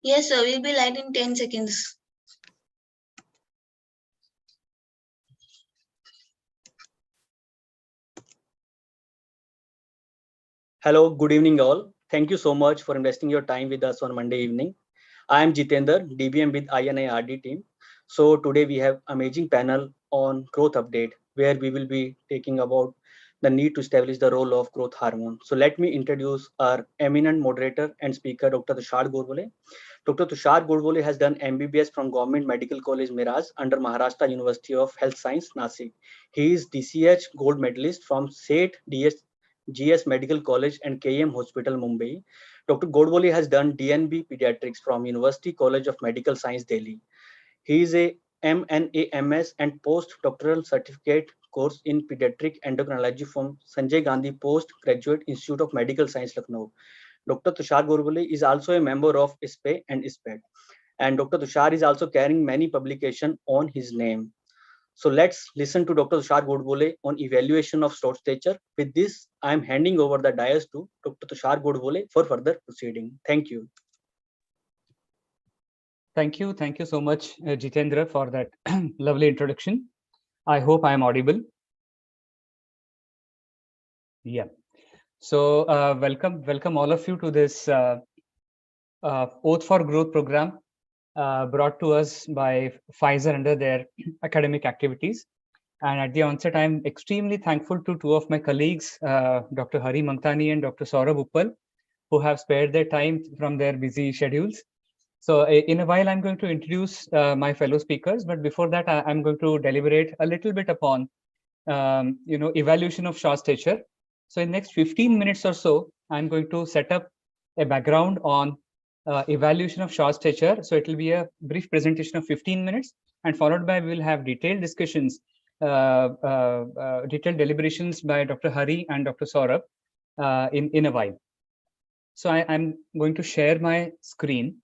Yes, sir. We'll be live in 10 seconds. Hello, good evening all. Thank you so much for investing your time with us on Monday evening. I am Jitender, DBM with INIRD team. So today we have amazing panel on growth update where we will be taking about the need to establish the role of growth hormone. So let me introduce our eminent moderator and speaker, Dr. Tushar Gorbole. Dr. Tushar Gorbole has done MBBS from Government Medical College Miraz under Maharashtra University of Health Science, Nasik. He is DCH gold medalist from SAT GS Medical College and KM Hospital, Mumbai. Dr. Godbole has done DNB Pediatrics from University College of Medical Science, Delhi. He is a MNAMS and postdoctoral certificate course in pediatric endocrinology from Sanjay Gandhi Postgraduate Institute of Medical Science, Lucknow. Dr. Tushar Gorbole is also a member of ISPE and ISPED. And Dr. Tushar is also carrying many publications on his name. So let's listen to Dr. Tushar Godbole on evaluation of short stature. With this, I am handing over the dais to Dr. Tushar Godbole for further proceeding. Thank you. Thank you so much, Jitendra, for that lovely introduction. I hope I am audible. Yeah. So welcome all of you to this Oath for Growth program brought to us by Pfizer under their academic activities. And at the onset, I'm extremely thankful to two of my colleagues, Dr. Hari Mangtani and Dr. Saurabh Uppal, who have spared their time from their busy schedules. So in a while, I'm going to introduce my fellow speakers, but before that, I'm going to deliberate a little bit upon, evaluation of short stature. So in next 15 minutes or so, I'm going to set up a background on evaluation of short stature. So it will be a brief presentation of 15 minutes, and followed by we'll have detailed discussions, detailed deliberations by Dr. Hari and Dr. Saurabh in a while. So I'm going to share my screen.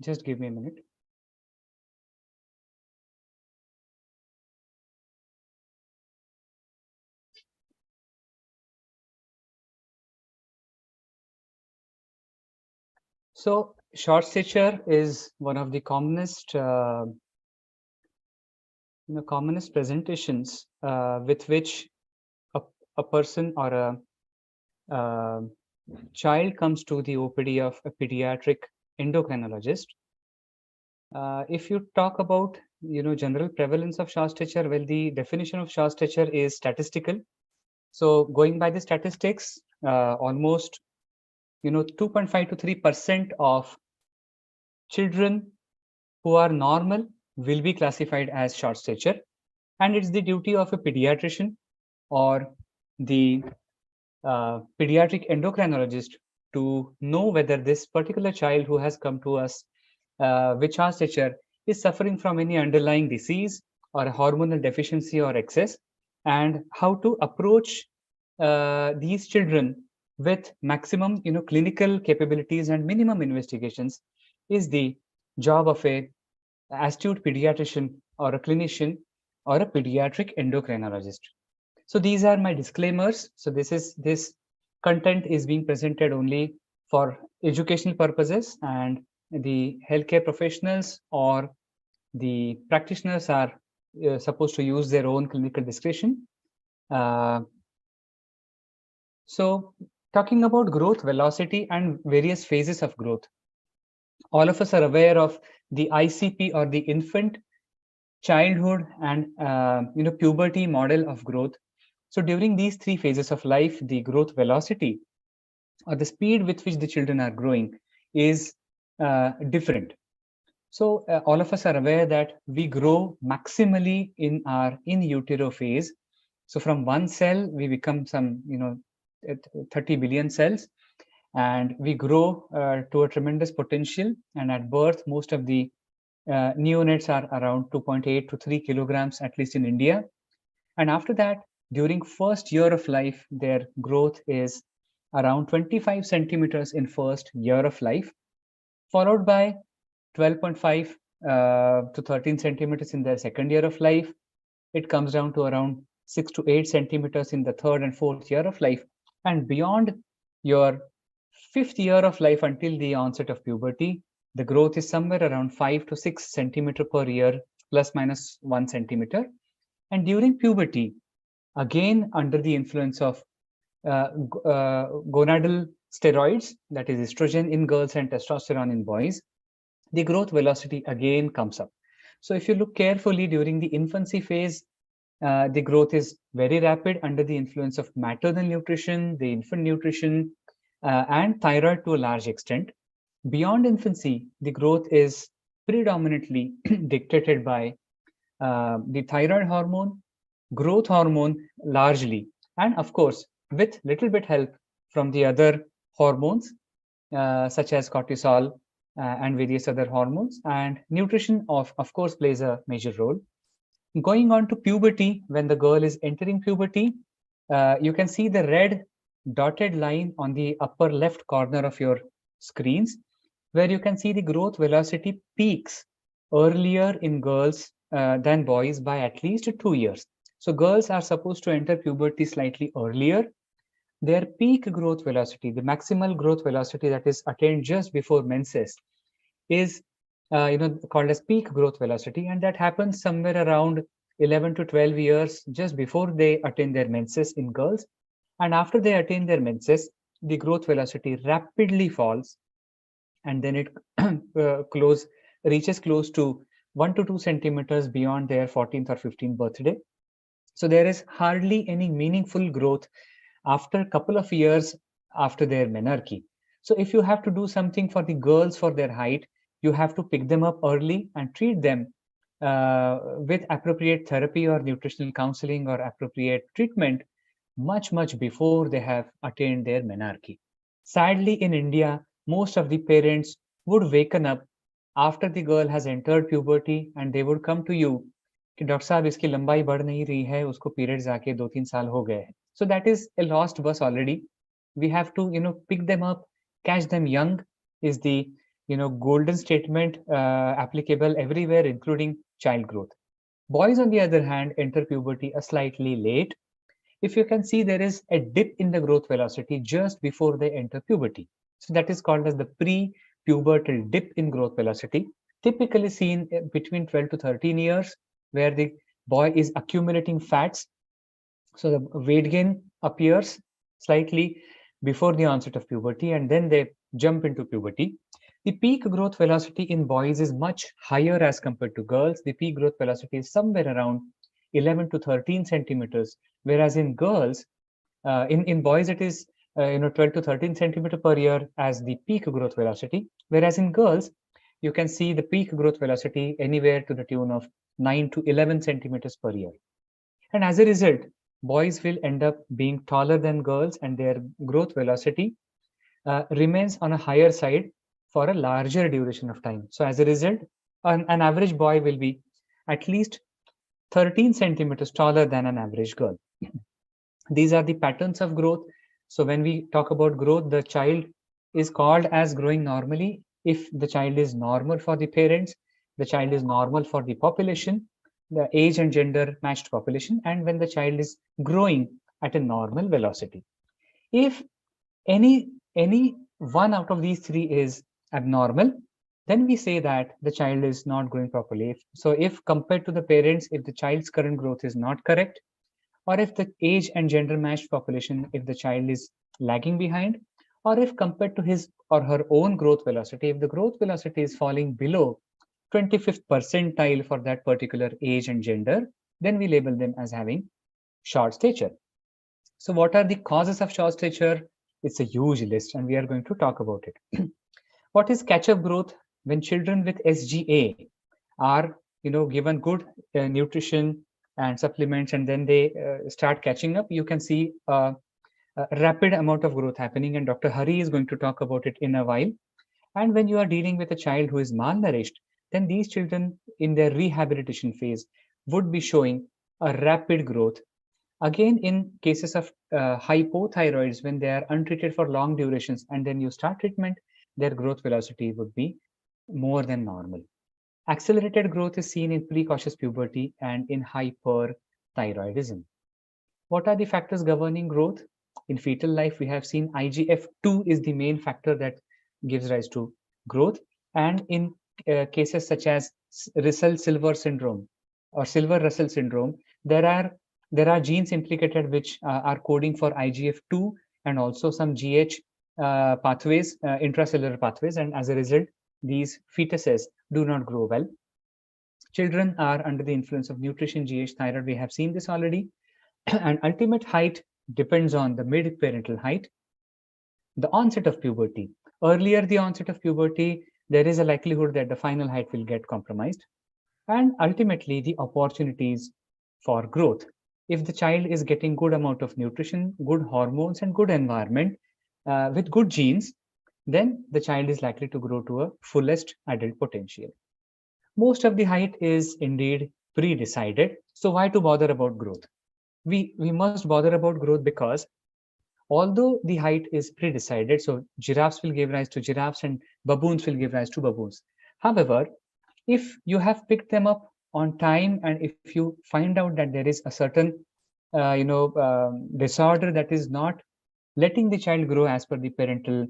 Just give me a minute. So short stature is one of the commonest, commonest presentations with which a person or a child comes to the OPD of a pediatric endocrinologist. If you talk about general prevalence of short stature, well, the definition of short stature is statistical. So going by the statistics, almost 2.5 to 3% of children who are normal will be classified as short stature, and it's the duty of a pediatrician or the pediatric endocrinologist to know whether this particular child who has come to us with short stature is suffering from any underlying disease or a hormonal deficiency or excess, and how to approach these children with maximum clinical capabilities and minimum investigations is the job of a astute pediatrician or a clinician or a pediatric endocrinologist. So these are my disclaimers. So this content is being presented only for educational purposes, and the healthcare professionals or the practitioners are supposed to use their own clinical discretion. So talking about growth, velocity, and various phases of growth. All of us are aware of the ICP, or the infant, childhood, and puberty model of growth. So during these three phases of life, the growth velocity or the speed with which the children are growing is different. So all of us are aware that we grow maximally in our in utero phase. So from one cell, we become some 30 billion cells, and we grow to a tremendous potential. And at birth, most of the neonates are around 2.8 to 3 kilograms, at least in India. And after that, during first year of life, their growth is around 25 centimeters in first year of life, followed by 12.5 to 13 centimeters in their second year of life. It comes down to around 6 to 8 centimeters in the third and fourth year of life. And beyond your fifth year of life until the onset of puberty, the growth is somewhere around 5 to 6 centimeter per year, plus minus 1 centimeter. And during puberty, again under the influence of gonadal steroids, that is estrogen in girls and testosterone in boys, the growth velocity again comes up. So if you look carefully during the infancy phase, the growth is very rapid under the influence of maternal nutrition, the infant nutrition, and thyroid to a large extent. Beyond infancy, the growth is predominantly dictated by the thyroid hormone, growth hormone largely, and of course, with little bit help from the other hormones, such as cortisol and various other hormones. And nutrition, of course, plays a major role. Going on to puberty, when the girl is entering puberty, you can see the red dotted line on the upper left corner of your screens, where you can see the growth velocity peaks earlier in girls than boys by at least 2 years. So girls are supposed to enter puberty slightly earlier. Their peak growth velocity, the maximal growth velocity that is attained just before menses, is called as peak growth velocity, and that happens somewhere around 11 to 12 years just before they attain their menses in girls. And after they attain their menses, the growth velocity rapidly falls, and then it reaches close to 1 to 2 centimeters beyond their 14th or 15th birthday. So there is hardly any meaningful growth after a couple of years after their menarche. So if you have to do something for the girls for their height, you have to pick them up early and treat them with appropriate therapy or nutritional counseling or appropriate treatment much before they have attained their menarche. Sadly, in India, most of the parents would waken up after the girl has entered puberty and they would come to you कि doctor साहब इसकी लंबाई बढ़ नहीं रही है, उसको periods आके 2-3 साल हो गए हैं. So that is a lost bus already. We have to pick them up, catch them young is the golden statement applicable everywhere, including child growth. Boys, on the other hand, enter puberty a slightly late. If you can see, there is a dip in the growth velocity just before they enter puberty. So that is called as the pre-pubertal dip in growth velocity, typically seen between 12 to 13 years, where the boy is accumulating fats. So the weight gain appears slightly before the onset of puberty, and then they jump into puberty. The peak growth velocity in boys is much higher as compared to girls. The peak growth velocity is somewhere around 11 to 13 centimeters, whereas in girls, in boys it is 12 to 13 centimeter per year as the peak growth velocity, whereas in girls you can see the peak growth velocity anywhere to the tune of 9 to 11 centimeters per year. And as a result, boys will end up being taller than girls, and their growth velocity remains on a higher side for a larger duration of time. So as a result, an average boy will be at least 13 centimeters taller than an average girl. These are the patterns of growth. So when we talk about growth, the child is called as growing normally if the child is normal for the parents, the child is normal for the population, the age and gender matched population, and when the child is growing at a normal velocity. If any one out of these three is abnormal, then we say that the child is not growing properly. So if compared to the parents, if the child's current growth is not correct, or if the age and gender matched population, if the child is lagging behind, or if compared to his or her own growth velocity, if the growth velocity is falling below 25th percentile for that particular age and gender, then we label them as having short stature. So what are the causes of short stature? It's a huge list, and we are going to talk about it. What is catch-up growth? When children with SGA are given good nutrition and supplements, and then they start catching up, you can see a rapid amount of growth happening, and Dr. Hari is going to talk about it in a while. And when you are dealing with a child who is malnourished, then these children in their rehabilitation phase would be showing a rapid growth. Again, in cases of hypothyroids, when they are untreated for long durations and then you start treatment, their growth velocity would be more than normal. Accelerated growth is seen in precocious puberty and in hyperthyroidism. What are the factors governing growth? In fetal life, we have seen IGF-2 is the main factor that gives rise to growth. And in cases such as Russell-Silver syndrome or Silver-Russell syndrome, there are genes implicated which are coding for IGF-2 and also some GH pathways, intracellular pathways, and as a result, these fetuses do not grow well. Children are under the influence of nutrition, GH, thyroid. We have seen this already. And ultimate height depends on the mid-parental height. The onset of puberty. Earlier the onset of puberty, there is a likelihood that the final height will get compromised. And ultimately the opportunities for growth. If the child is getting good amount of nutrition, good hormones, and good environment with good genes, then the child is likely to grow to a fullest adult potential. Most of the height is indeed pre-decided. So why to bother about growth? We must bother about growth because although the height is pre-decided, so giraffes will give rise to giraffes and baboons will give rise to baboons. However, if you have picked them up on time and if you find out that there is a certain disorder that is not letting the child grow as per the parental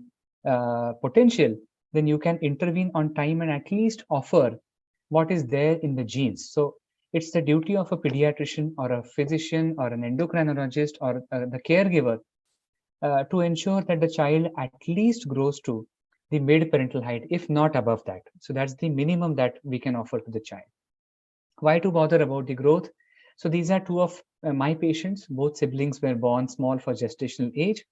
potential, then you can intervene on time and at least offer what is there in the genes. So it's the duty of a pediatrician or a physician or an endocrinologist or the caregiver to ensure that the child at least grows to the mid-parental height, if not above that. So that's the minimum that we can offer to the child. Why to bother about the growth? So these are two of my patients. Both siblings were born small for gestational age.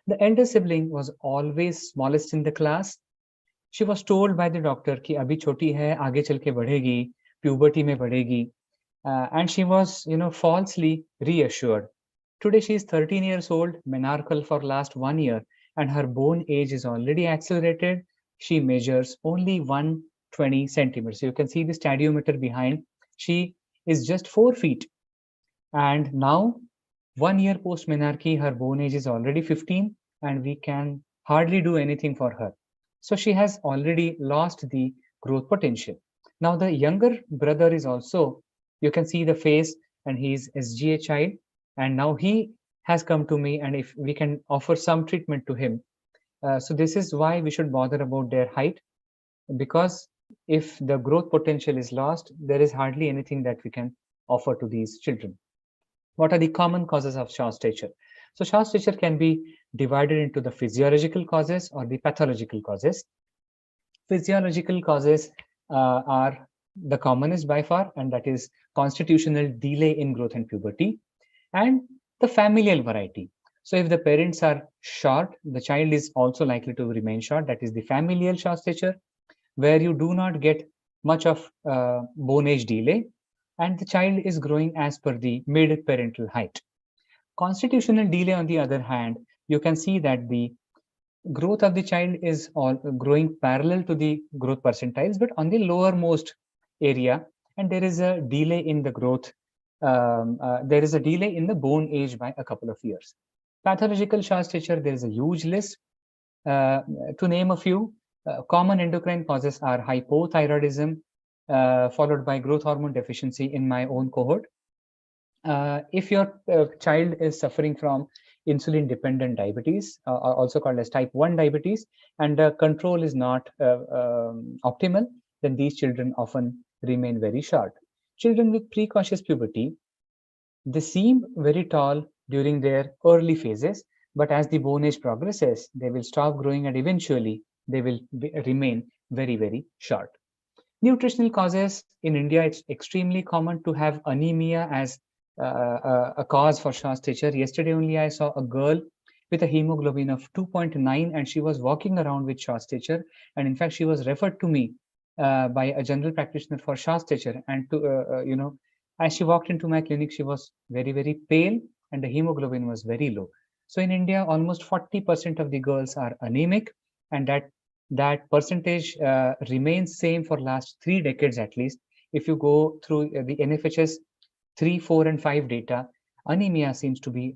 The elder sibling was always smallest in the class. She was told by the doctor कि अभी छोटी है, आगे चल के बढ़ेगी, puberty में बढ़ेगी, and she was, falsely reassured. Today she is 13 years old, menarchal for last 1 year, and her bone age is already accelerated. She measures only 120 centimeters. So you can see the stadiometer behind. She is just 4 feet, and now 1 year post menarche, her bone age is already 15, and we can hardly do anything for her. So she has already lost the growth potential. Now the younger brother is also, you can see the face, and he is SGA child, and now he has come to me, and if we can offer some treatment to him. So this is why we should bother about their height, because if the growth potential is lost, there is hardly anything that we can offer to these children. What are the common causes of short stature? So short stature can be divided into the physiological causes or the pathological causes. Physiological causes are the commonest by far, and that is constitutional delay in growth and puberty, and the familial variety. So if the parents are short, the child is also likely to remain short. That is the familial short stature, where you do not get much of bone age delay, and the child is growing as per the mid-parental height. Constitutional delay, on the other hand, you can see that the growth of the child is all growing parallel to the growth percentiles, but on the lowermost area, and there is a delay in the growth. There is a delay in the bone age by a couple of years. Pathological short stature, there is a huge list. To name a few, common endocrine causes are hypothyroidism, followed by growth hormone deficiency in my own cohort. If your child is suffering from insulin-dependent diabetes, also called as type 1 diabetes, and the control is not optimal, then these children often remain very short. Children with precocious puberty, they seem very tall during their early phases, but as the bone age progresses, they will stop growing and eventually they will remain very, very short. Nutritional causes in India, it's extremely common to have anemia as a cause for short stature. Yesterday only I saw a girl with a hemoglobin of 2.9 and she was walking around with short stature, and in fact she was referred to me by a general practitioner for short stature, and to as she walked into my clinic, she was very, very pale and the hemoglobin was very low. So in India, almost 40% of the girls are anemic, and that percentage remains same for last 3 decades at least. If you go through the NFHS 3, 4, and 5 data, anemia seems to be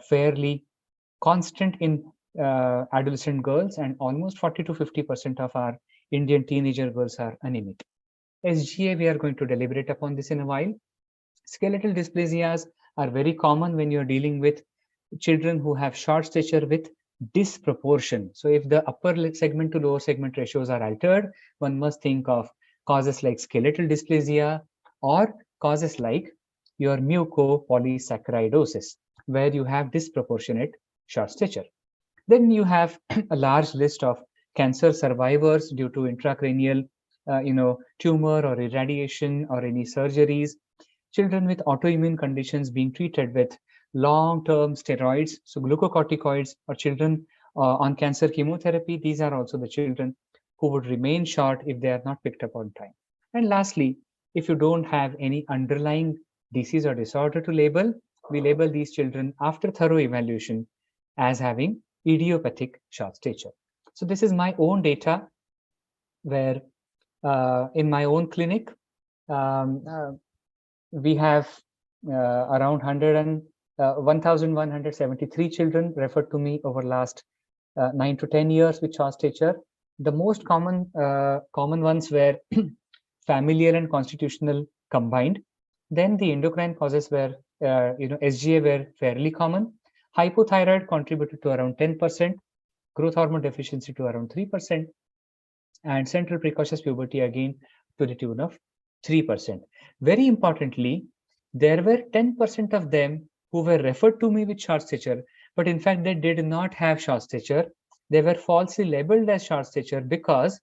fairly constant in adolescent girls, and almost 40 to 50% of our Indian teenager girls are anemic. SGA, we are going to deliberate upon this in a while. Skeletal dysplasias are very common when you're dealing with children who have short stature with disproportion. So if the upper segment to lower segment ratios are altered, one must think of causes like skeletal dysplasia or causes like your mucopolysaccharidosis, where you have disproportionate short stature. Then you have a large list of cancer survivors due to intracranial tumor or irradiation or any surgeries. Children with autoimmune conditions being treated with long-term steroids, so glucocorticoids, or children on cancer chemotherapy. These are also the children who would remain short if they are not picked up on time. And lastly, if you don't have any underlying disease or disorder to label, we label these children after thorough evaluation as having idiopathic short stature. So this is my own data where in my own clinic, we have around 1,173 children referred to me over last 9 to 10 years with short stature. The most common ones were familial and constitutional combined. Then the endocrine causes were, SGA were fairly common. Hypothyroid contributed to around 10%, growth hormone deficiency to around 3%, and central precocious puberty again to the tune of 3%. Very importantly, there were 10% of them who were referred to me with short stature, but in fact they did not have short stature. They were falsely labeled as short stature because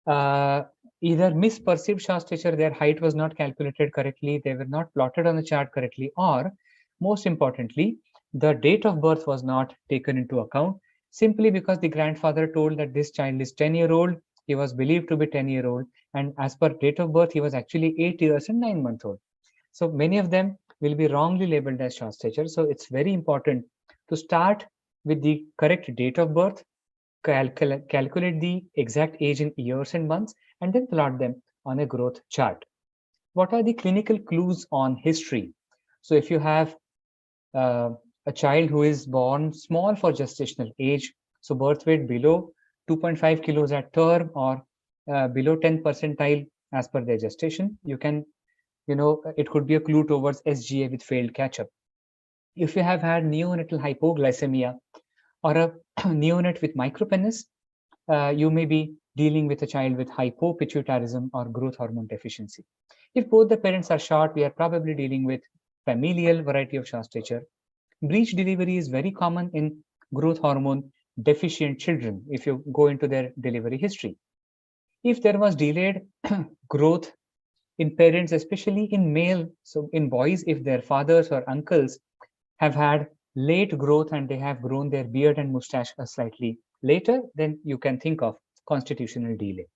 either misperceived short stature, their height was not calculated correctly, they were not plotted on the chart correctly, or most importantly, the date of birth was not taken into account simply because the grandfather told that this child is 10-year-old, he was believed to be 10-year-old, and as per date of birth, he was actually 8 years and 9 months old. So many of them will be wrongly labeled as short stature. So it's very important to start with the correct date of birth, calculate the exact age in years and months, and then plot them on a growth chart. What are the clinical clues on history? So if you have a child who is born small for gestational age, so birth weight below 2.5 kilos at term or below 10 percentile as per their gestation, you can, it could be a clue towards SGA with failed catch-up. If you have had neonatal hypoglycemia or a neonate with micropenis, you may be dealing with a child with hypopituitarism or growth hormone deficiency. If both the parents are short, we are probably dealing with familial variety of short stature. Breech delivery is very common in growth hormone deficient children if you go into their delivery history. If there was delayed growth in parents, especially in male, so in boys, if their fathers or uncles have had late growth and they have grown their beard and mustache slightly later, then you can think of constitutional delay.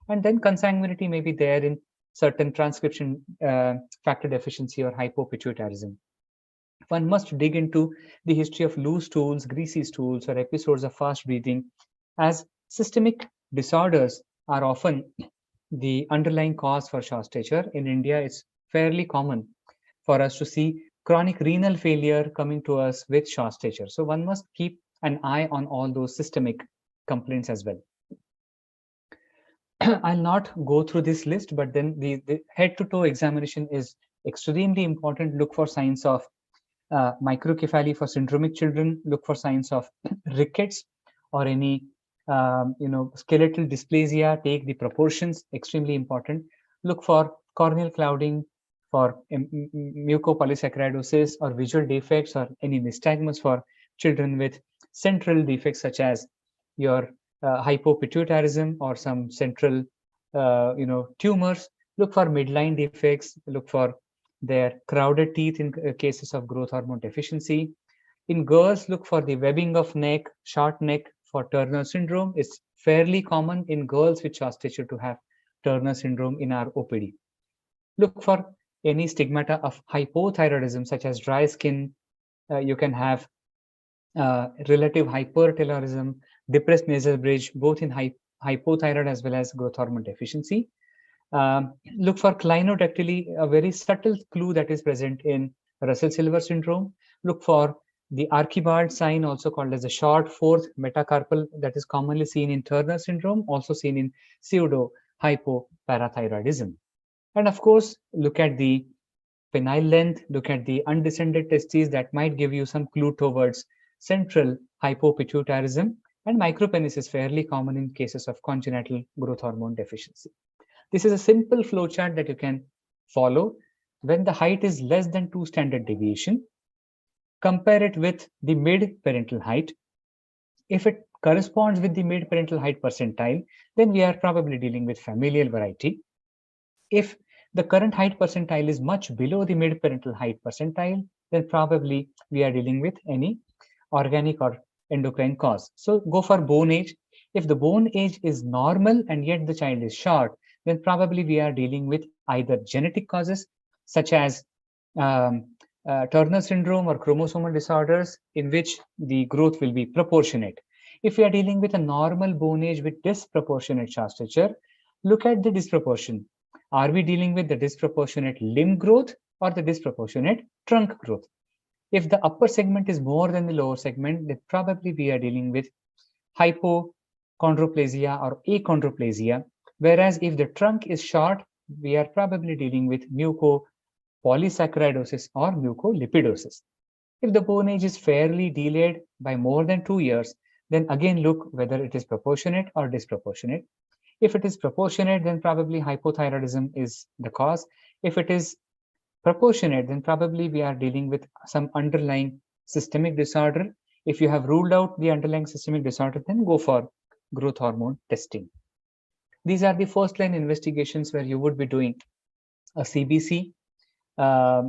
And then consanguinity may be there in certain transcription factor deficiency or hypopituitarism. One must dig into the history of loose stools, greasy stools, or episodes of fast breathing, as systemic disorders are often the underlying cause for short stature. In India, it's fairly common for us to see chronic renal failure coming to us with short stature. So one must keep an eye on all those systemic complaints as well. I'll not go through this list, but then the head-to-toe examination is extremely important. Look for signs of microcephaly for syndromic children. Look for signs of rickets or any skeletal dysplasia. Take the proportions, extremely important. Look for corneal clouding, for mucopolysaccharidosis or visual defects or any nystagmus for children with central defects such as your hypopituitarism or some central tumors. Look for midline defects. Look for their crowded teeth in cases of growth hormone deficiency. In girls, look for the webbing of neck, short neck for Turner syndrome. It's fairly common in girls with short stature to have Turner syndrome in our OPD. Look for any stigmata of hypothyroidism such as dry skin. You can have relative hypertelorism, depressed nasal bridge, both in hypothyroid as well as growth hormone deficiency. Look for clinodactyly, a very subtle clue that is present in Russell-Silver syndrome. Look for The Archibald sign, also called as the short fourth metacarpal, that is commonly seen in Turner syndrome, also seen in pseudo hypoparathyroidism. And of course, look at the penile length, look at the undescended testes, that might give you some clue towards central hypopituitarism. And micropenis is fairly common in cases of congenital growth hormone deficiency. This is a simple flowchart that you can follow. When the height is less than 2 standard deviation, compare it with the mid-parental height. If it corresponds with the mid-parental height percentile, then we are probably dealing with familial variety. If the current height percentile is much below the mid-parental height percentile, then probably we are dealing with any organic or endocrine cause. So go for bone age. If the bone age is normal and yet the child is short, then probably we are dealing with either genetic causes such as Turner syndrome or chromosomal disorders in which the growth will be proportionate. If we are dealing with a normal bone age with disproportionate shaft stature, look at the disproportion. Are we dealing with the disproportionate limb growth or the disproportionate trunk growth? If the upper segment is more than the lower segment, then probably we are dealing with hypochondroplasia or achondroplasia. Whereas if the trunk is short, we are probably dealing with mucopolysaccharidosis or mucolipidosis. If the bone age is fairly delayed by more than 2 years, then again look whether it is proportionate or disproportionate. If it is proportionate, then probably hypothyroidism is the cause. If it is proportionate, then probably we are dealing with some underlying systemic disorder. If you have ruled out the underlying systemic disorder, then go for growth hormone testing. These are the first line investigations where you would be doing a CBC, a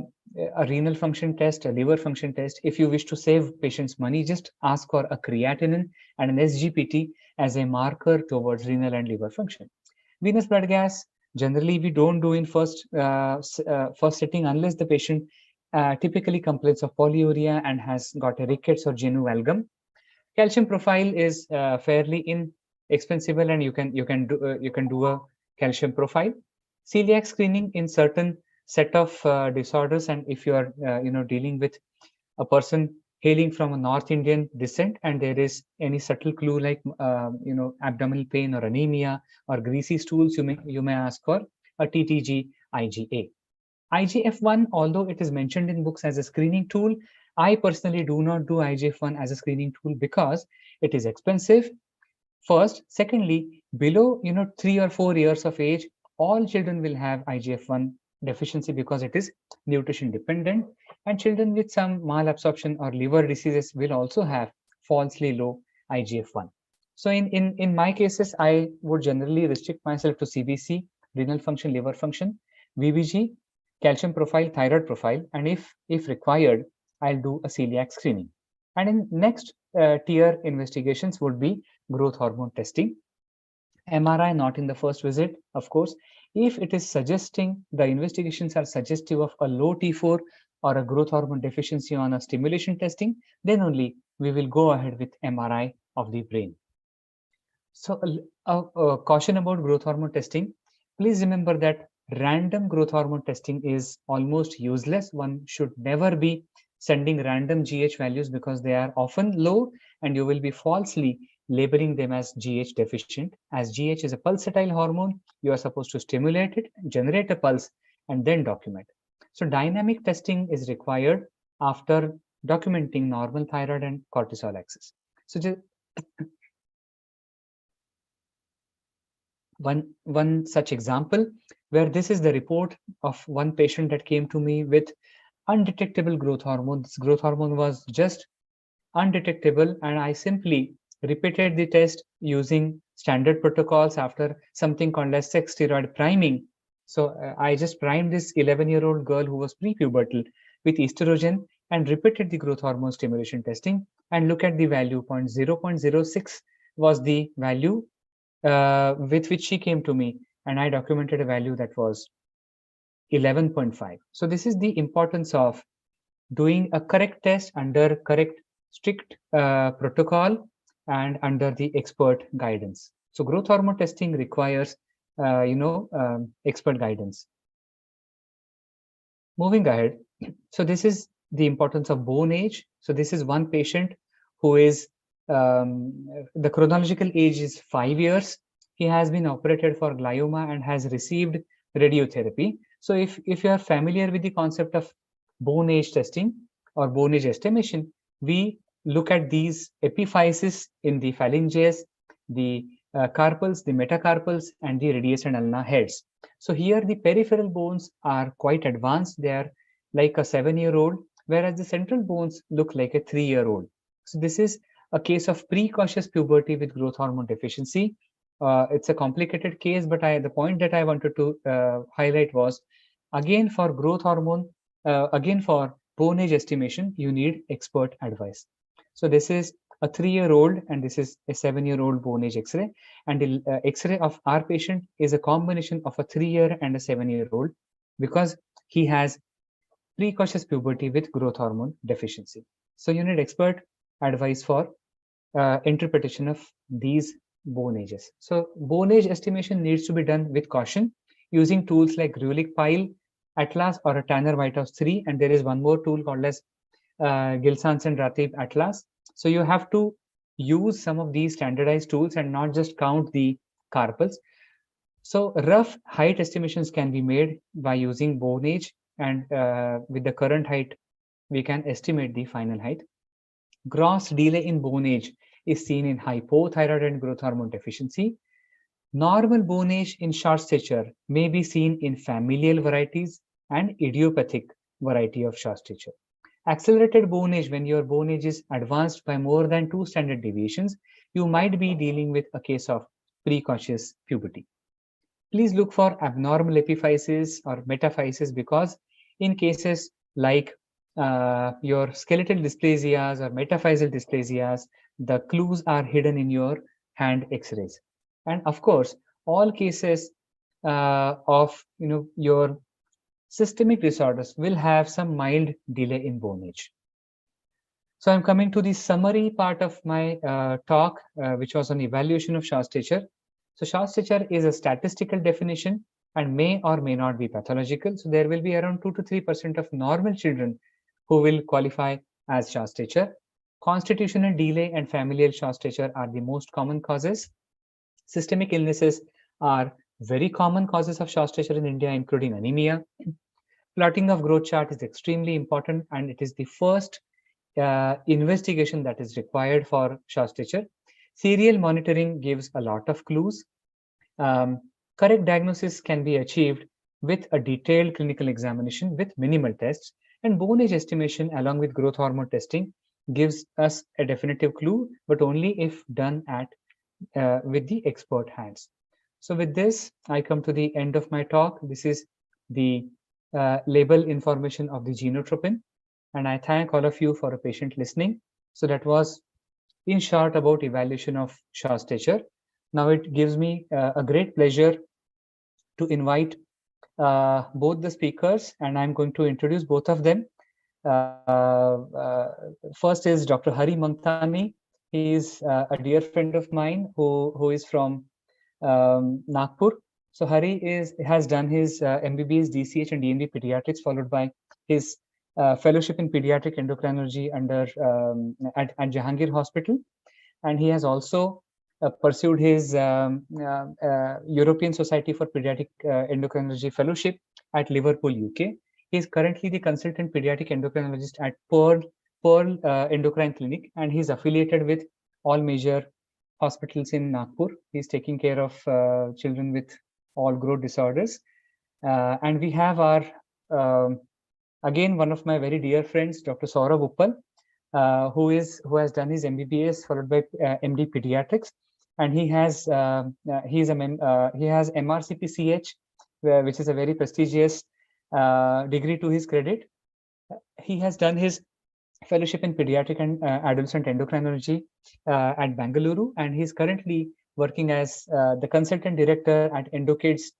renal function test, a liver function test. If you wish to save patients money, just ask for a creatinine and an SGPT as a marker towards renal and liver function. Venous blood gas, generally we don't do in first sitting unless the patient typically complains of polyuria and has got a rickets or genu valgum. Calcium profile is fairly inexpensive, and you can do a calcium profile. Celiac screening in certain set of disorders, and if you are dealing with a person hailing from a North Indian descent and there is any subtle clue like abdominal pain or anemia or greasy stools, you may ask for a TTG IgA. IGF-1, although it is mentioned in books as a screening tool, I personally do not do IGF-1 as a screening tool because it is expensive. First, secondly, below 3 or 4 years of age, all children will have IGF-1 deficiency because it is nutrition dependent, and children with some malabsorption or liver diseases will also have falsely low IGF-1. So in my cases, I would generally restrict myself to CBC, renal function, liver function, VBG, calcium profile, thyroid profile, and if required, I'll do a celiac screening. And in next tier investigations would be growth hormone testing. MRI not in the first visit, of course. If it is suggesting, the investigations are suggestive of a low T4 or a growth hormone deficiency on a stimulation testing, then only we will go ahead with MRI of the brain. So a caution about growth hormone testing. Please remember that random growth hormone testing is almost useless. One should never be sending random GH values because they are often low and you will be falsely labeling them as GH deficient. As GH is a pulsatile hormone, you are supposed to stimulate it, generate a pulse, and then document. So dynamic testing is required after documenting normal thyroid and cortisol axis. So just one such example where this is the report of one patient that came to me with undetectable growth hormone. This growth hormone was just undetectable, and I simply repeated the test using standard protocols after something called as sex steroid priming. So I just primed this 11-year-old girl who was prepubertal with estrogen and repeated the growth hormone stimulation testing, and look at the value. 0.06 was the value with which she came to me, and I documented a value that was 11.5. So this is the importance of doing a correct test under correct strict protocol and under the expert guidance. So growth hormone testing requires expert guidance. Moving ahead, so this is the importance of bone age. So this is one patient who is, the chronological age is 5 years. He has been operated for glioma and has received radiotherapy. So if you are familiar with the concept of bone age testing or bone age estimation, we look at these epiphyses in the phalanges, the carpals, the metacarpals, and the radius and ulna heads. So here the peripheral bones are quite advanced. They are like a 7-year-old, whereas the central bones look like a 3-year-old. So this is a case of precocious puberty with growth hormone deficiency. It's a complicated case, but the point that I wanted to highlight was, again, for growth hormone, again for bone age estimation, you need expert advice. So this is a 3-year-old and this is a 7-year-old bone age X-ray, and the X-ray of our patient is a combination of a 3-year and a 7-year-old, because he has precocious puberty with growth hormone deficiency. So you need expert advice for interpretation of these bone ages. So bone age estimation needs to be done with caution using tools like Grulich Pile, Atlas, or a Tanner Whitehouse 3, and there is one more tool called as Gilsans and Ratib Atlas. So you have to use some of these standardized tools and not just count the carpals. So rough height estimations can be made by using bone age, and with the current height, we can estimate the final height. Gross delay in bone age is seen in hypothyroid and growth hormone deficiency. Normal bone age in short stature may be seen in familial varieties and idiopathic variety of short stature. Accelerated bone age, when your bone age is advanced by more than 2 standard deviations, you might be dealing with a case of precocious puberty. Please look for abnormal epiphyses or metaphyses, because in cases like your skeletal dysplasias or metaphysal dysplasias, the clues are hidden in your hand X-rays. And of course, all cases of your systemic disorders will have some mild delay in bone age. So I'm coming to the summary part of my talk, which was on evaluation of short stature. So short stature is a statistical definition and may or may not be pathological. So there will be around 2 to 3% of normal children who will qualify as short stature. Constitutional delay and familial short stature are the most common causes. Systemic illnesses are very common causes of short stature in India, including anemia. Plotting of growth chart is extremely important, and it is the first investigation that is required for short stature. Serial monitoring gives a lot of clues. Correct diagnosis can be achieved with a detailed clinical examination with minimal tests, and bone age estimation along with growth hormone testing gives us a definitive clue, but only if done at with the expert hands. So with this, I come to the end of my talk. This is the label information of the genotropin, and I thank all of you for a patient listening. So that was in short about evaluation of short stature. Now it gives me a great pleasure to invite both the speakers, and I'm going to introduce both of them. First is Dr. Hari Mangtani. He is a dear friend of mine who is from Nagpur. So Hari has done his MBBS, DCH, and DNB pediatrics, followed by his fellowship in pediatric endocrinology under at Jahangir Hospital, and he has also pursued his European Society for Pediatric Endocrinology Fellowship at Liverpool, UK. He is currently the consultant pediatric endocrinologist at Pearl Endocrine Clinic, and he is affiliated with all major hospitals in Nagpur. He is taking care of children with all growth disorders. And we have our, again, one of my very dear friends, Dr. Saurabh Uppal, who has done his MBBS followed by MD Pediatrics, and he has MRCPCH, which is a very prestigious degree to his credit. He has done his fellowship in pediatric and adolescent endocrinology at Bangalore, and he's currently working as the consultant director at EndoKids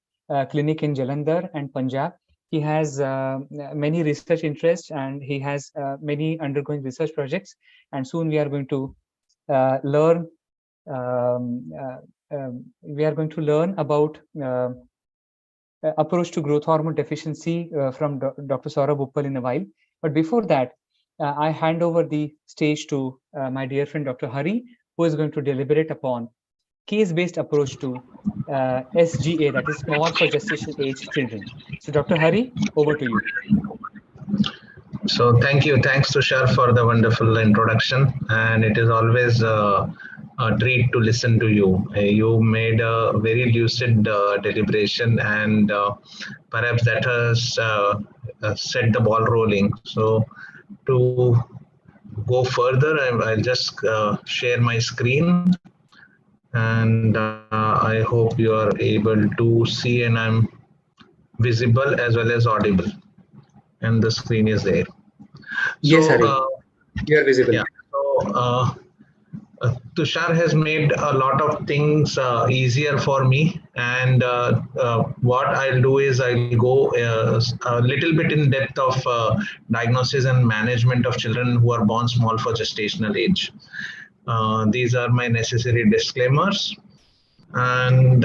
clinic in Jalandhar and Punjab. He has many research interests, and he has many undergoing research projects, and soon we are going to learn about approach to growth hormone deficiency from Dr. Saurabh Uppal in a while. But before that, I hand over the stage to my dear friend Dr. Hari, who is going to deliberate upon case-based approach to SGA, that is small for gestation age children. So Dr. Hari, over to you. So thanks Tushar for the wonderful introduction, and it is always a treat to listen to you. You made a very lucid deliberation, and perhaps that has set the ball rolling. So to go further, I'll just share my screen, and I hope you are able to see and I'm visible as well as audible, and the screen is there. Yes, so, Hari. You are visible. Yeah. So Tushar has made a lot of things easier for me, and what I'll do is I'll go a little bit in depth of diagnosis and management of children who are born small for gestational age. These are my necessary disclaimers. And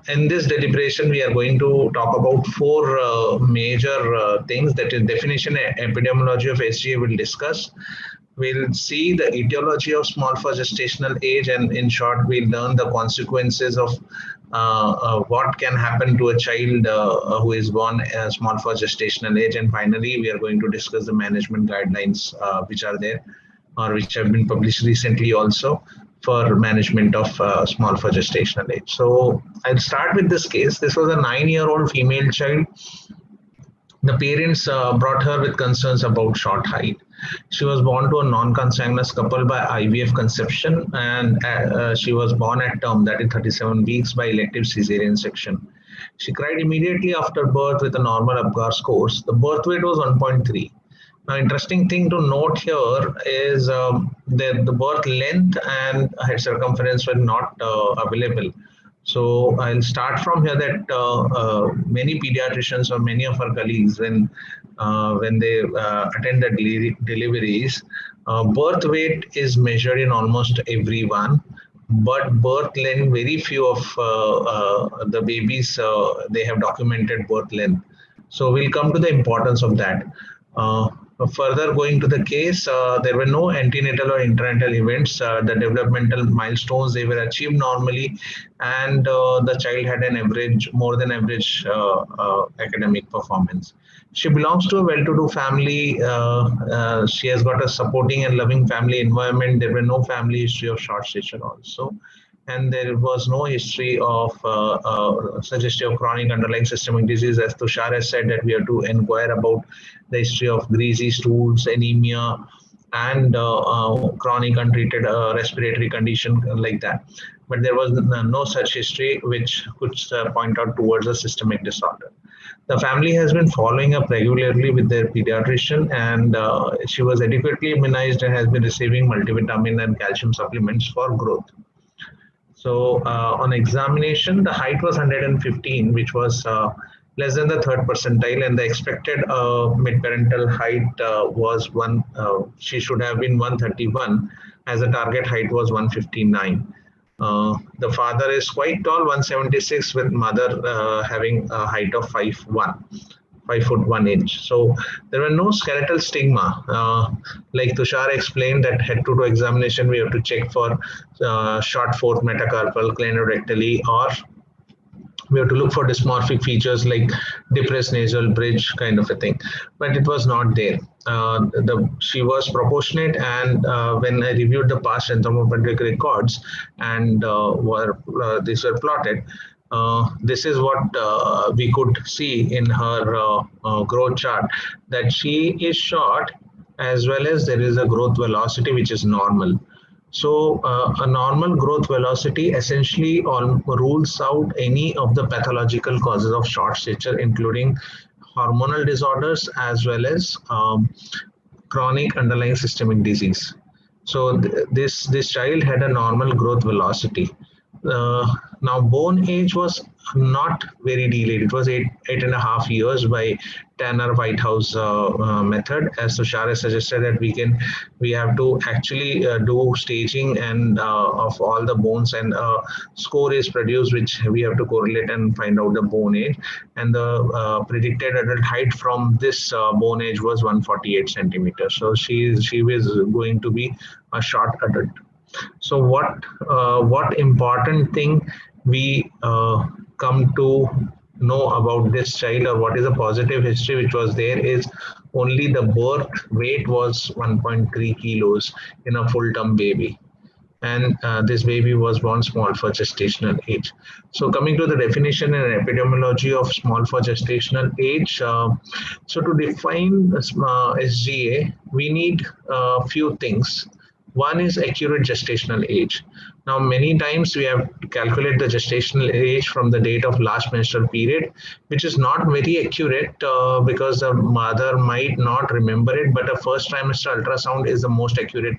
in this deliberation, we are going to talk about four major things. That is definition, epidemiology of SGA we'll discuss. We'll see the etiology of small for gestational age, and in short, we'll learn the consequences of what can happen to a child who is born small for gestational age. And finally, we are going to discuss the management guidelines which are there or which have been published recently also for management of small for gestational age. So I'll start with this case. This was a 9-year-old female child. The parents brought her with concerns about short height. She was born to a non-consanguineous couple by IVF conception, and she was born at term, that is 37 weeks, by elective cesarean section. She cried immediately after birth with a normal Apgar scores. The birth weight was 1.3. Now, interesting thing to note here is that the birth length and head circumference were not available. So I'll start from here that many pediatricians or many of our colleagues, when they attend the deliveries, birth weight is measured in almost everyone, but birth length, very few of the babies, they have documented birth length. So we'll come to the importance of that. Further going to the case, there were no antenatal or intranatal events. The developmental milestones, they were achieved normally, and the child had an average, more than average academic performance. She belongs to a well-to-do family. She has got a supporting and loving family environment. There were no family history of short stature also. And there was no history of suggestion of chronic underlying systemic disease. As Tushar has said, that we have to inquire about the history of greasy stools, anemia, and chronic untreated respiratory condition like that. But there was no such history which could point out towards a systemic disorder. The family has been following up regularly with their pediatrician, and she was adequately immunized and has been receiving multivitamin and calcium supplements for growth. So on examination, the height was 115, which was less than the third percentile, and the expected mid-parental height was she should have been 131, as the target height was 159. The father is quite tall, 176, with mother having a height of 5'1". 5 foot 1 inch. So there were no skeletal stigma. Like Tushar explained, that head-to-toe examination, we have to check for short fourth metacarpal, craniorectally, or we have to look for dysmorphic features like depressed nasal bridge kind of a thing. But it was not there. She was proportionate, and when I reviewed the past anthropometric records and these were plotted, this is what we could see in her growth chart, that she is short, as well as there is a growth velocity which is normal. So a normal growth velocity essentially rules out any of the pathological causes of short stature, including hormonal disorders as well as chronic underlying systemic disease. So this child had a normal growth velocity. Now bone age was not very delayed. It was 8.5 years by Tanner Whitehouse method. As Tushar has suggested that we have to actually do staging and of all the bones, and score is produced which we have to correlate and find out the bone age. And the predicted adult height from this bone age was 148 centimeters. So she was going to be a short adult. So what important thing we come to know about this child, or what is a positive history which was there, is only the birth weight was 1.3 kilos in a full-term baby. And this baby was born small for gestational age. So coming to the definition and epidemiology of small for gestational age. So to define SGA, we need a few things. One is accurate gestational age. Now, many times we have to calculate the gestational age from the date of last menstrual period, which is not very accurate because the mother might not remember it, but a first trimester ultrasound is the most accurate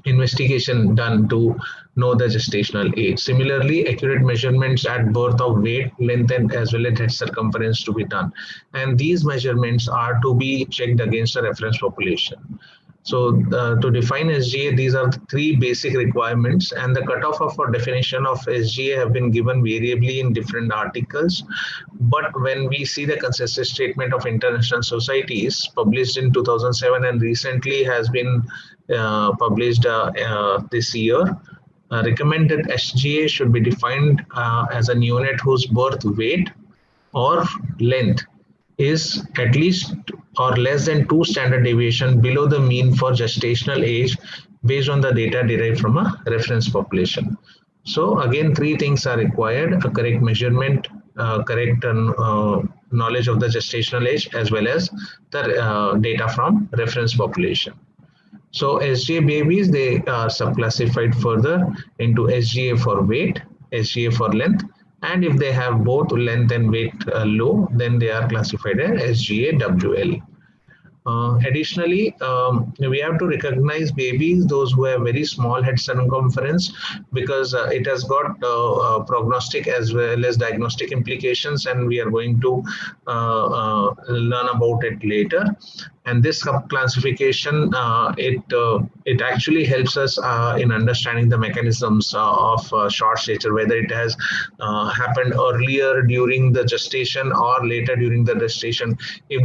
investigation done to know the gestational age. Similarly, accurate measurements at birth of weight, length, and as well as head circumference to be done. And these measurements are to be checked against a reference population. So to define SGA, these are the three basic requirements, and the cutoff of our definition of SGA have been given variably in different articles. But when we see the consensus statement of international societies published in 2007 and recently has been published this year, recommended SGA should be defined as a neonate whose birth weight or length is at least or less than 2 standard deviation below the mean for gestational age based on the data derived from a reference population. So again, three things are required: a correct measurement, correct knowledge of the gestational age, as well as the data from reference population. So SGA babies, they are subclassified further into SGA for weight, SGA for length, and if they have both length and weight low, then they are classified as SGA WL. Additionally, we have to recognize babies, those who have very small head circumference, because it has got prognostic as well as diagnostic implications, and we are going to learn about it later. And this classification, it actually helps us in understanding the mechanisms of short stature, whether it has happened earlier during the gestation or later during the gestation. If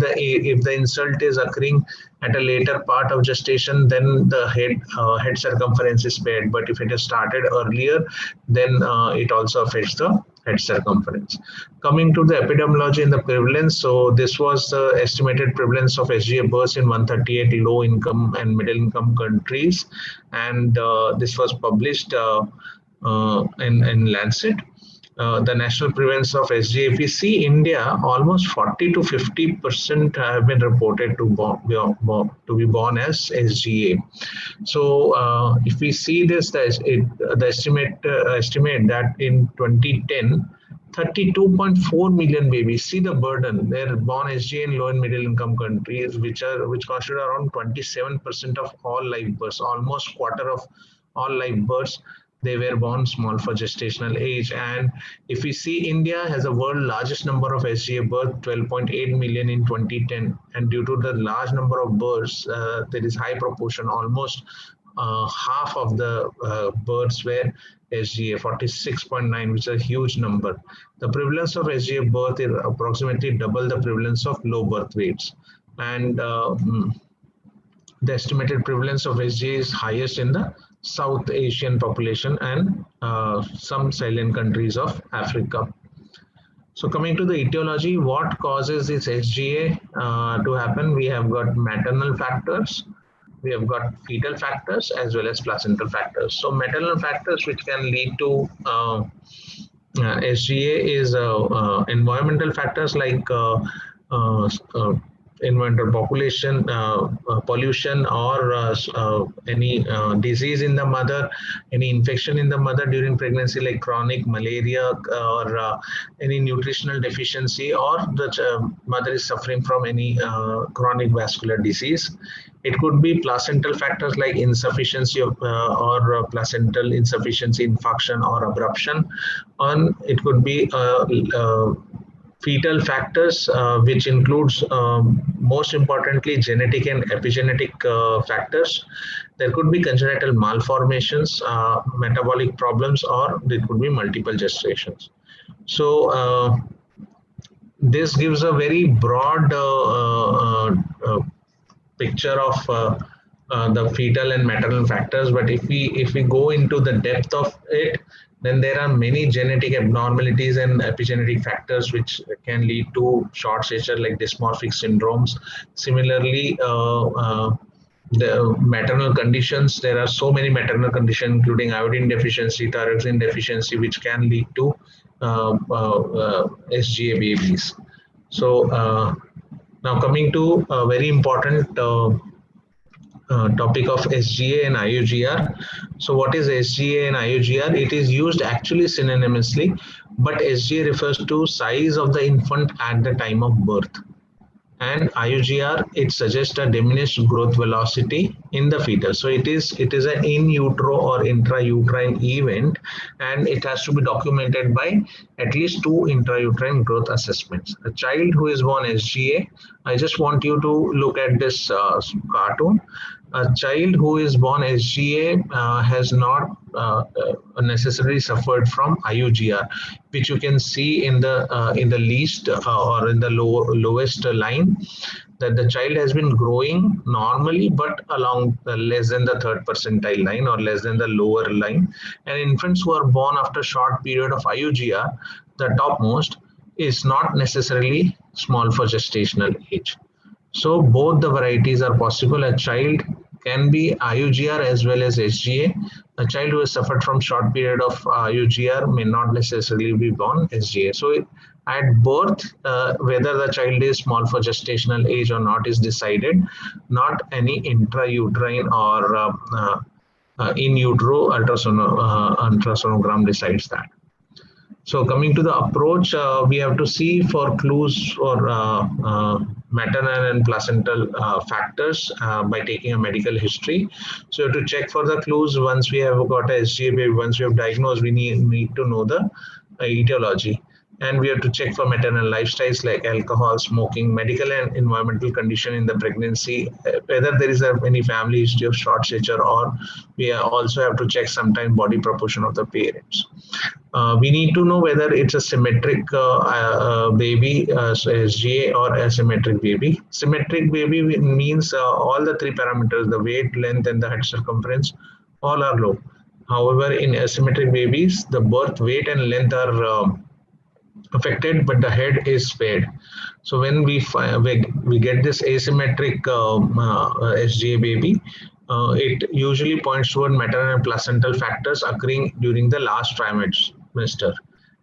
the insult is occurring at a later part of gestation, then the head circumference is spared. But if it has started earlier, then it also affects the head circumference. Coming to the epidemiology and the prevalence, so this was the estimated prevalence of SGA births in 138 low income and middle income countries, and this was published in Lancet. The national prevalence of SGA, if we see India, almost 40 to 50% have been reported to be born as SGA. So if we see this, the estimate that in 2010, 32.4 million babies, see the burden, they're born SGA in low and middle income countries, which constitute around 27% of all live births, almost quarter of all live births. They were born small for gestational age. And if we see, India has the world's largest number of SGA births, 12.8 million in 2010. And due to the large number of births, there is high proportion, almost half of the births were SGA, 46.9, which is a huge number. The prevalence of SGA birth is approximately double the prevalence of low birth weights. And the estimated prevalence of SGA is highest in the South Asian population and some Sahelian countries of Africa. So coming to the etiology, what causes this SGA to happen? We have got maternal factors, we have got fetal factors, as well as placental factors. So maternal factors which can lead to SGA is environmental factors like environmental population, pollution, or any disease in the mother, any infection in the mother during pregnancy like chronic malaria or any nutritional deficiency, or the mother is suffering from any chronic vascular disease. It could be placental factors like insufficiency of or placental insufficiency, infarction or abruption. And it could be fetal factors, which includes most importantly genetic and epigenetic factors. There could be congenital malformations, metabolic problems, or there could be multiple gestations. So this gives a very broad picture of the fetal and maternal factors. But if we go into the depth of it, then there are many genetic abnormalities and epigenetic factors which can lead to short stature, like dysmorphic syndromes. Similarly, the maternal conditions, there are so many maternal conditions, including iodine deficiency, thyroxine deficiency, which can lead to SGA babies. So now coming to a very important topic of SGA and IUGR. So what is SGA and IUGR? It is used actually synonymously, but SGA refers to size of the infant at the time of birth. And IUGR, it suggests a diminished growth velocity in the fetus. So it is an in utero or intrauterine event, and it has to be documented by at least 2 intrauterine growth assessments. A child who is born SGA, I just want you to look at this cartoon. A child who is born SGA has not necessarily suffered from IUGR, which you can see in the least or in the lowest line, that the child has been growing normally, but along less than the 3rd percentile line or less than the lower line. And infants who are born after short period of IUGR, the topmost, is not necessarily small for gestational age. So both the varieties are possible. A child can be IUGR as well as SGA. A child who has suffered from short period of IUGR may not necessarily be born SGA. So at birth, whether the child is small for gestational age or not is decided. Not any intrauterine or in utero ultrasonogram decides that. So coming to the approach, we have to see for clues for maternal and placental factors by taking a medical history. So you have to check for the clues. Once we have got a SGA baby, once we have diagnosed, we need to know the etiology. And we have to check for maternal lifestyles like alcohol, smoking, medical and environmental condition in the pregnancy, whether there is any family history of short stature, or we also have to check sometimes body proportion of the parents. We need to know whether it's a symmetric baby, SGA, or asymmetric baby. Symmetric baby means all the 3 parameters, the weight, length, and the head circumference, all are low. However, in asymmetric babies, the birth weight and length are affected, but the head is spared. So when we get this asymmetric SGA baby, it usually points toward maternal and placental factors occurring during the last trimester.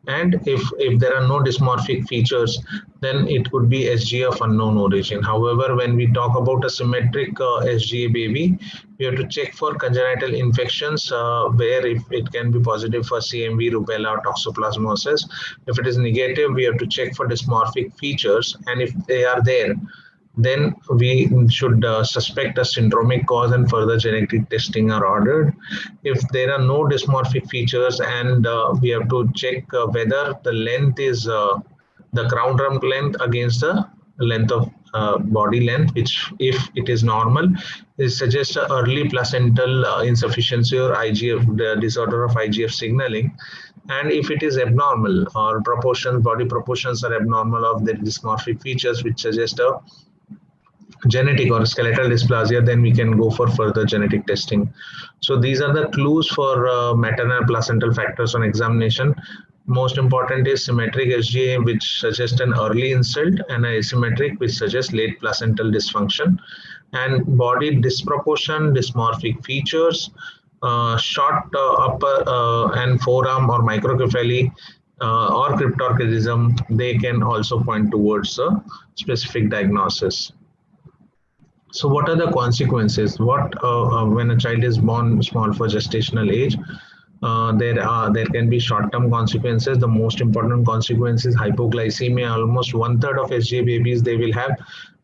And if there are no dysmorphic features, then it could be SGA of unknown origin. However, when we talk about a symmetric SGA baby, we have to check for congenital infections, where if it can be positive for CMV, rubella, toxoplasmosis. If it is negative, we have to check for dysmorphic features. And if they are there, then we should suspect a syndromic cause and further genetic testing are ordered. If there are no dysmorphic features, and we have to check whether the length is the crown rump length against the length of body length, which if it is normal, it suggests early placental insufficiency or IGF, the disorder of IGF signaling. And if it is abnormal or body proportions are abnormal of the dysmorphic features, which suggest a genetic or skeletal dysplasia, then we can go for further genetic testing. So these are the clues for maternal placental factors on examination. Most important is symmetric SGA, which suggests an early insult, and asymmetric, which suggests late placental dysfunction. And body disproportion, dysmorphic features, short upper and forearm or microcephaly, or cryptorchidism, they can also point towards a specific diagnosis. So what are the consequences? When a child is born small for gestational age? There can be short-term consequences. The most important consequence is hypoglycemia. Almost 1/3 of SGA babies, they will have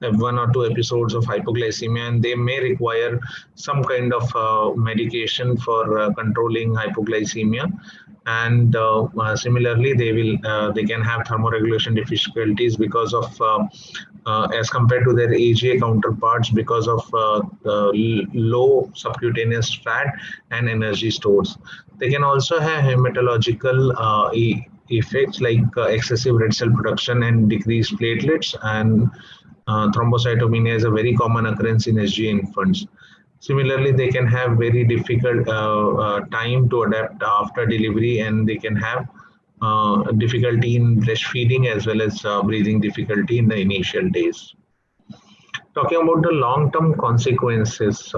1 or 2 episodes of hypoglycemia, and they may require some kind of medication for controlling hypoglycemia. And similarly, they can have thermoregulation difficulties because of as compared to their AGA counterparts, because of low subcutaneous fat and energy stores. They can also have hematological effects like excessive red cell production and decreased platelets, and thrombocytopenia is a very common occurrence in SGA infants. Similarly, they can have very difficult time to adapt after delivery, and they can have difficulty in breastfeeding as well as breathing difficulty in the initial days. Talking about the long-term consequences,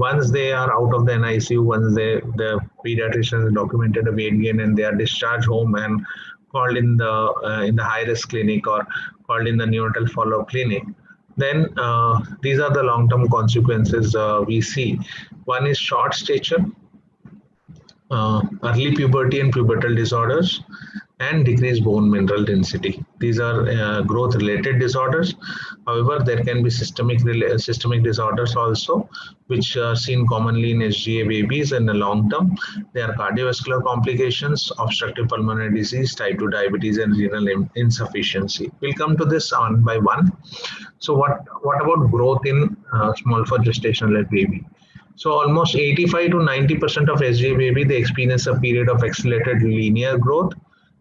once they are out of the NICU, once the pediatrician has documented a weight gain and they are discharged home and called in the high-risk clinic or called in the neonatal follow-up clinic, then these are the long-term consequences we see. One is short stature, early puberty and pubertal disorders, and decreased bone mineral density. These are growth-related disorders. However, there can be systemic disorders also, which are seen commonly in SGA babies in the long term. They are cardiovascular complications, obstructive pulmonary disease, type 2 diabetes, and renal insufficiency. We'll come to this one by one. So what about growth in small for gestational baby? So almost 85 to 90% of SGA baby, they experience a period of accelerated linear growth.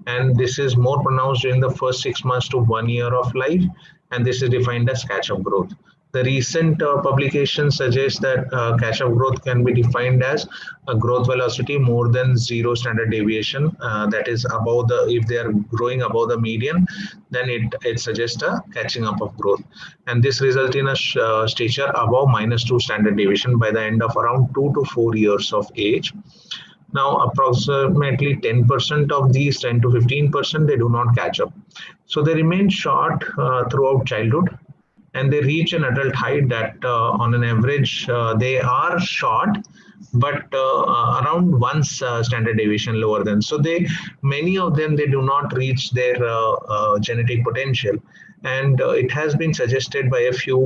And this is more pronounced during the first 6 months to 1 year of life. And this is defined as catch-up growth. The recent publication suggests that catch-up growth can be defined as a growth velocity more than 0 standard deviation. That is above if they are growing above the median, then it suggests a catching up of growth. And this results in a stature above -2 standard deviation by the end of around 2 to 4 years of age. Now, approximately 10% of these, 10 to 15%, they do not catch up. So they remain short throughout childhood, and they reach an adult height that on an average, they are short, but around 1 standard deviation lower than. So many of them, they do not reach their genetic potential. And it has been suggested by a few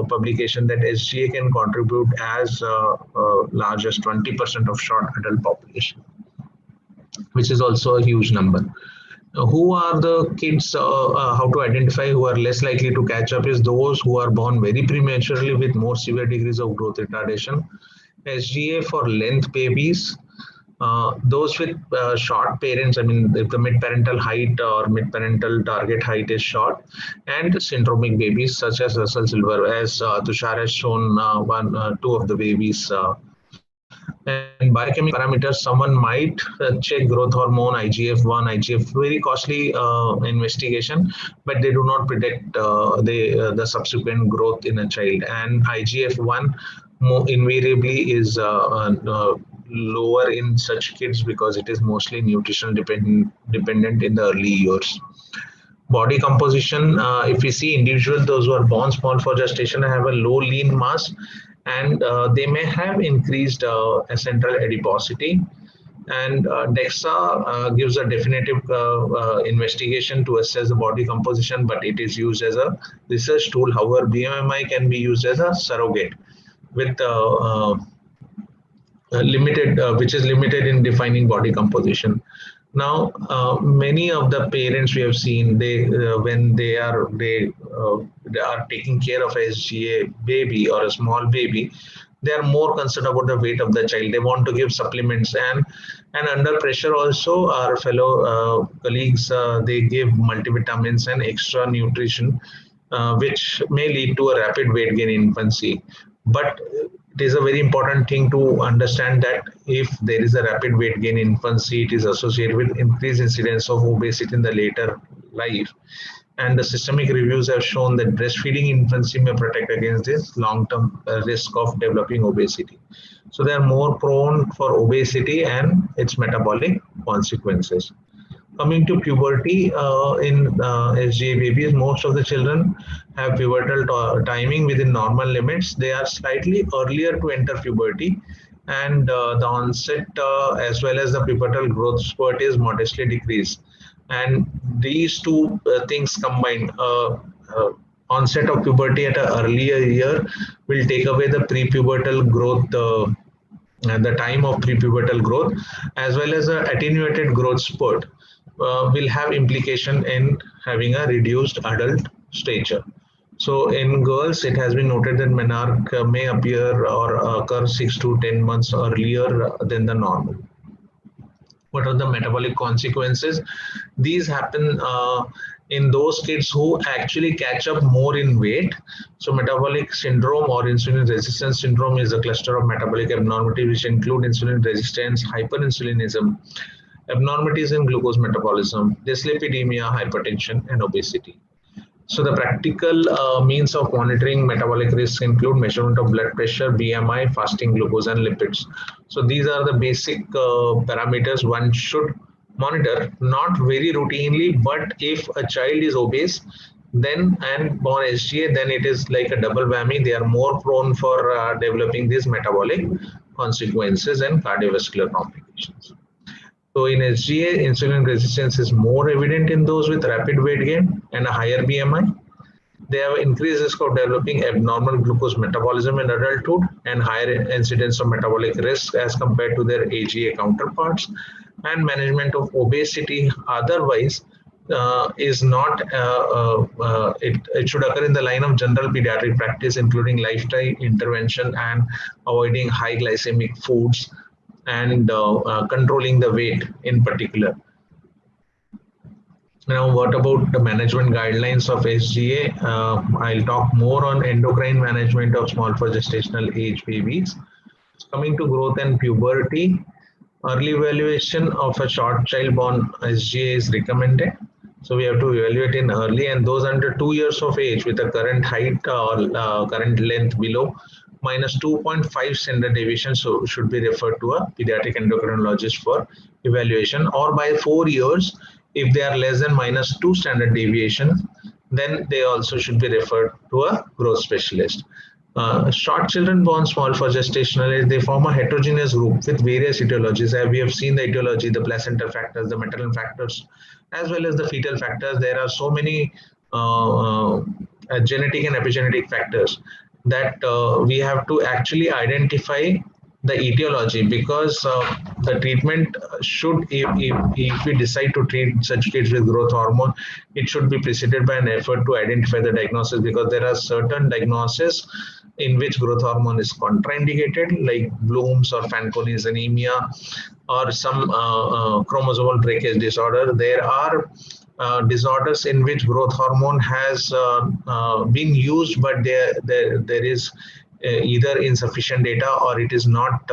publications that SGA can contribute as large as 20% of short adult population, which is also a huge number. Who are the kids, how to identify who are less likely to catch up is those who are born very prematurely with more severe degrees of growth retardation. SGA for length babies, those with short parents, I mean, if the mid-parental height or mid-parental target height is short, and syndromic babies such as Russell Silver, as Tushar has shown two of the babies. And biochemical parameters, someone might check growth hormone, IGF-1, IGF, very costly investigation, but they do not predict the subsequent growth in a child. And IGF-1 invariably is lower in such kids because it is mostly nutritional dependent in the early years. Body composition, if we see individuals, those who are born small for gestation have a low lean mass, and they may have increased central adiposity. And DEXA gives a definitive investigation to assess the body composition, but it is used as a research tool. However, BMI can be used as a surrogate with which is limited in defining body composition. Now, many of the parents we have seen, when they are taking care of a SGA baby or a small baby, they are more concerned about the weight of the child. They want to give supplements, and under pressure also, our fellow colleagues, they give multivitamins and extra nutrition, which may lead to a rapid weight gain in infancy. But it is a very important thing to understand that if there is a rapid weight gain in infancy, it is associated with increased incidence of obesity in the later life. And the systemic reviews have shown that breastfeeding in infancy may protect against this long-term risk of developing obesity. So they are more prone for obesity and its metabolic consequences. Coming to puberty in SGA babies, most of the children have pivotal timing within normal limits. They are slightly earlier to enter puberty, and the onset as well as the pubertal growth spurt is modestly decreased. And these two things combined, onset of puberty at an earlier year will take away the prepubertal growth, the time of prepubertal growth, as well as a attenuated growth spurt will have implication in having a reduced adult stature. So in girls, it has been noted that menarche may appear or occur 6 to 10 months earlier than the normal. What are the metabolic consequences? These happen in those kids who actually catch up more in weight. So metabolic syndrome or insulin resistance syndrome is a cluster of metabolic abnormalities which include insulin resistance, hyperinsulinism, abnormalities in glucose metabolism, dyslipidemia, hypertension, and obesity. So the practical means of monitoring metabolic risks include measurement of blood pressure, BMI, fasting glucose, and lipids. So these are the basic parameters one should monitor, not very routinely, but if a child is obese then and born SGA, then it is like a double whammy. They are more prone for developing these metabolic consequences and cardiovascular complications. So in SGA, insulin resistance is more evident in those with rapid weight gain and a higher BMI. They have increased risk of developing abnormal glucose metabolism in adulthood and higher incidence of metabolic risk as compared to their AGA counterparts. And management of obesity otherwise is not, it should occur in the line of general pediatric practice, including lifestyle intervention and avoiding high glycemic foods and controlling the weight in particular. Now, what about the management guidelines of SGA? I'll talk more on endocrine management of small for gestational age babies. Coming to growth and puberty, early evaluation of a short child born SGA is recommended. So we have to evaluate in early, and those under 2 years of age with a current height or current length below minus 2.5 standard deviation, so should be referred to a pediatric endocrinologist for evaluation, or by 4 years if they are less than minus 2 standard deviation, then they also should be referred to a growth specialist. Short children born small for gestational age, they form a heterogeneous group with various etiologies. We have seen the etiology, the placental factors, the maternal factors, as well as the fetal factors. There are so many genetic and epigenetic factors that we have to actually identify the etiology, because the treatment should, if we decide to treat such kids with growth hormone, it should be preceded by an effort to identify the diagnosis, because there are certain diagnoses in which growth hormone is contraindicated, like Bloom's or Fanconi's anemia, or some chromosomal breakage disorder. There are disorders in which growth hormone has been used, but there is either insufficient data, or it is not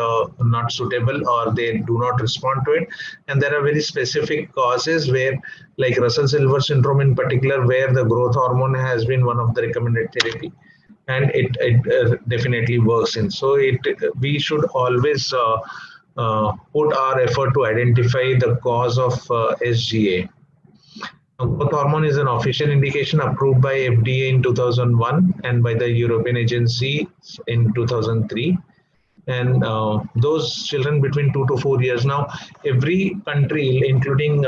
suitable, or they do not respond to it. And there are very specific causes where, like Russell-Silver syndrome in particular, where the growth hormone has been one of the recommended therapy, and it definitely works in. So we should always put our effort to identify the cause of SGA. Growth hormone is an official indication approved by FDA in 2001 and by the European Agency in 2003. And those children between 2 to 4 years. Now, every country, including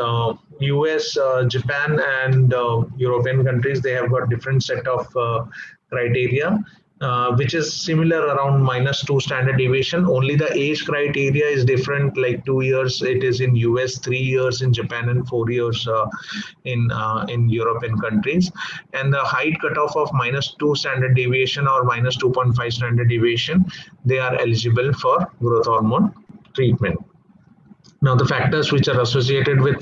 US, Japan, and European countries, they have got different set of criteria, which is similar, around -2 standard deviation. Only the age criteria is different, like 2 years it is in US, 3 years in Japan, and 4 years in European countries. And the height cutoff of -2 standard deviation or -2.5 standard deviation, they are eligible for growth hormone treatment. Now, the factors which are associated with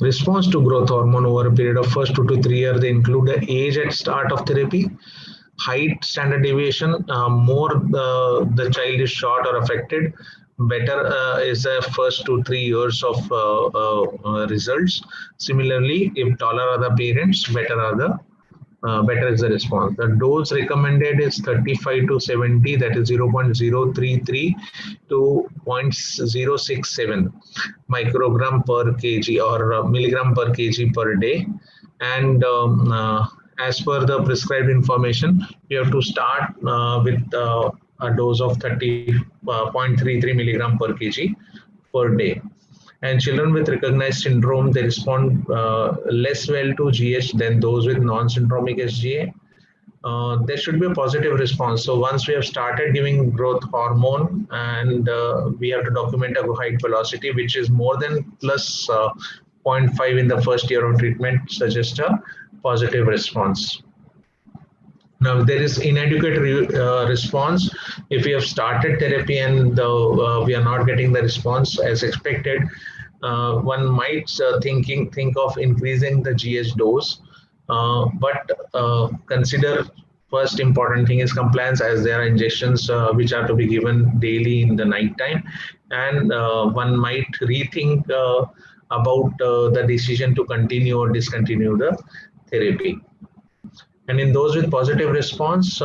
response to growth hormone over a period of first 2 to 3 years, they include the age at start of therapy, height standard deviation. More the child is short or affected, better is the first 2 to 3 years of results. Similarly, if taller are the parents, better is the response. The dose recommended is 35 to 70, that is 0.033 to 0.067 microgram per kg or milligram per kg per day. And as per the prescribed information, you have to start with a dose of 30.33 milligram per kg per day. And children with recognized syndrome, they respond less well to GH than those with non-syndromic SGA. There should be a positive response. So once we have started giving growth hormone, and we have to document a height velocity, which is more than plus 0.5 in the first year of treatment, suggests a positive response. Now, if there is inadequate response, if we have started therapy and we are not getting the response as expected, one might think of increasing the GH dose. But consider first important thing is compliance, as there are injections which are to be given daily in the night time, and one might rethink about the decision to continue or discontinue the therapy. And in those with positive response,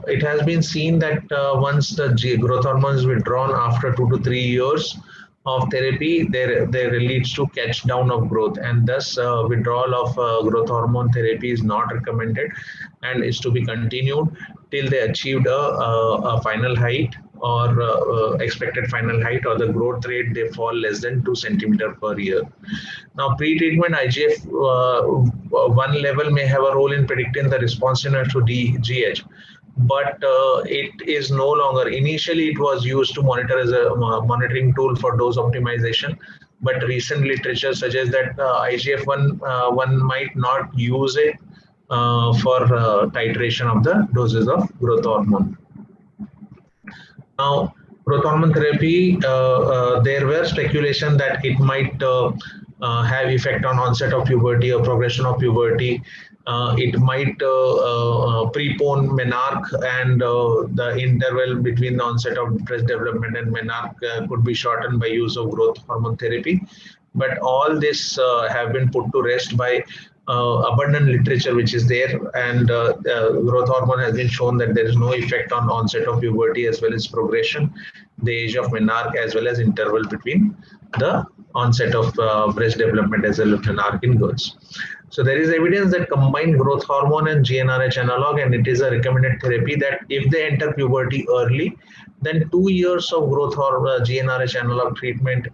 it has been seen that once the growth hormone is withdrawn after 2 to 3 years of therapy, there leads to catch down of growth, and thus withdrawal of growth hormone therapy is not recommended and is to be continued till they achieved a final height or expected final height, or the growth rate they fall less than 2 centimeter per year. Now, pre-treatment IGF-1 level may have a role in predicting the responsiveness to GH, but it is no longer. Initially, it was used to monitor as a monitoring tool for dose optimization, but recent literature suggests that IGF-1 one might not use it for titration of the doses of growth hormone. Now, growth hormone therapy, there were speculation that it might have effect on onset of puberty or progression of puberty. It might prepone menarche, and the interval between the onset of breast development and menarche could be shortened by use of growth hormone therapy. But all this have been put to rest by abundant literature which is there, and growth hormone has been shown that there is no effect on onset of puberty as well as progression, the age of menarche, as well as interval between the onset of breast development as well as menarche in girls. So there is evidence that combined growth hormone and GnRH analog, and it is a recommended therapy, that if they enter puberty early, then 2 years of growth hormone GnRH analog treatment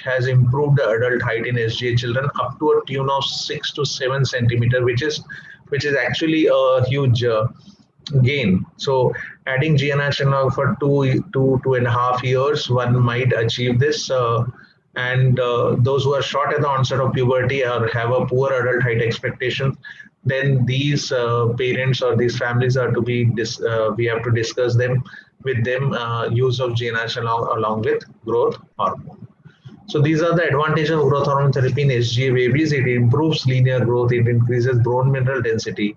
has improved the adult height in SGA children up to a tune of 6 to 7 centimeter, which is actually a huge gain. So adding GnRH analog for 2.5 years, one might achieve this. And those who are short at the onset of puberty or have a poor adult height expectation, then these parents or these families are to be we have to discuss them with them use of GnRH along with growth hormone. So these are the advantages of growth hormone therapy in SGA babies. It improves linear growth, it increases bone mineral density,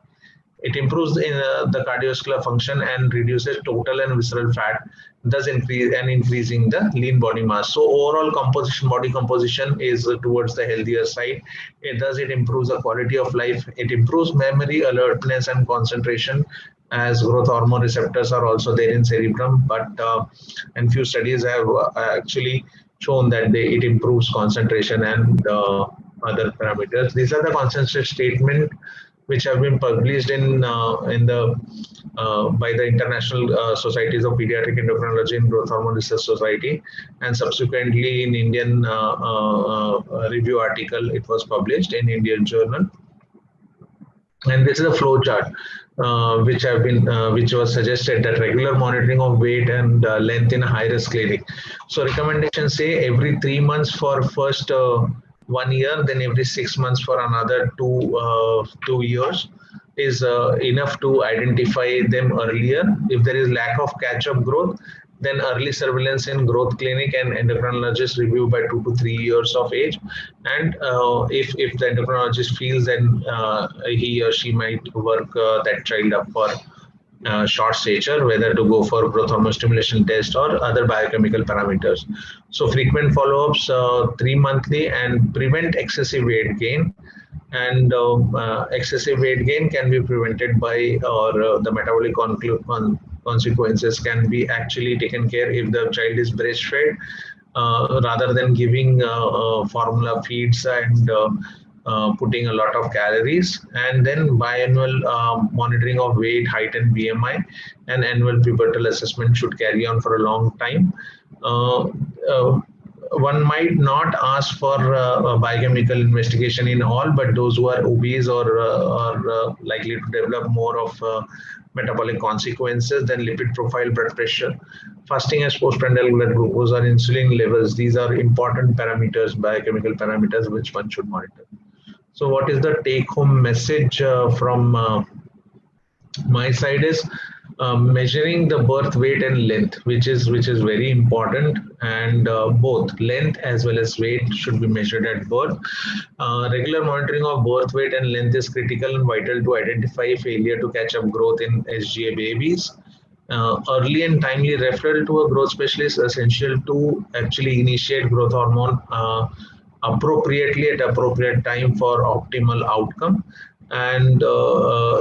it improves the cardiovascular function and reduces total and visceral fat, thus increasing the lean body mass. So overall body composition is towards the healthier side. It improves the quality of life. It improves memory, alertness, and concentration, as growth hormone receptors are also there in cerebrum. But and few studies have actually shown that it improves concentration and other parameters. These are the consensus statement which have been published by the International Societies of Pediatric Endocrinology and Growth Hormone Research Society, and subsequently in Indian review article it was published in Indian Journal. And this is a flow chart which was suggested that regular monitoring of weight and length in a high risk clinic. So recommendations say every 3 months for first 1 year, then every 6 months for another 2 years is enough to identify them earlier. If there is lack of catch-up growth, then early surveillance in growth clinic and endocrinologist review by 2 to 3 years of age. And if the endocrinologist feels, then he or she might work that child up for short stature, whether to go for growth hormone stimulation test or other biochemical parameters. So frequent follow-ups 3 monthly, and prevent excessive weight gain. And excessive weight gain can be prevented by, or the metabolic consequences can be actually taken care if the child is breastfed, rather than giving formula feeds and putting a lot of calories, and then biannual monitoring of weight, height, and BMI, and annual pubertal assessment should carry on for a long time. One might not ask for a biochemical investigation in all, but those who are obese or are likely to develop more of metabolic consequences than lipid profile, blood pressure, fasting and postprandial blood glucose, or insulin levels. These are important parameters, biochemical parameters, which one should monitor. So what is the take-home message from my side is measuring the birth weight and length, which is very important, and both length as well as weight should be measured at birth. Regular monitoring of birth weight and length is critical and vital to identify failure to catch up growth in SGA babies. Early and timely referral to a growth specialist is essential to actually initiate growth hormone appropriately at appropriate time for optimal outcome. And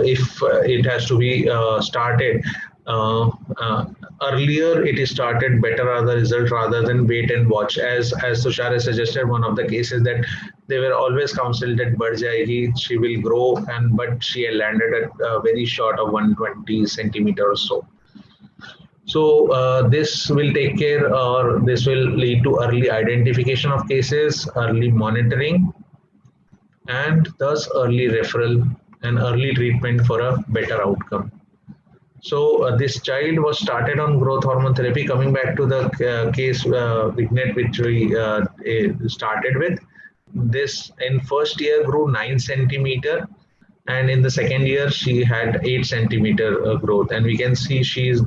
if it has to be started earlier, it is started, better are the results rather than wait and watch. As Tushar has suggested, one of the cases that they were always counseled that बढ़ जाएगी, she will grow, but she landed at very short of 120 centimeter or so. So this will take care, or this will lead to early identification of cases, early monitoring, and thus early referral and early treatment for a better outcome. So this child was started on growth hormone therapy. Coming back to the case Vignet, which we started with, this in first year grew 9 centimeter, and in the second year she had 8 centimeter growth, and we can see she's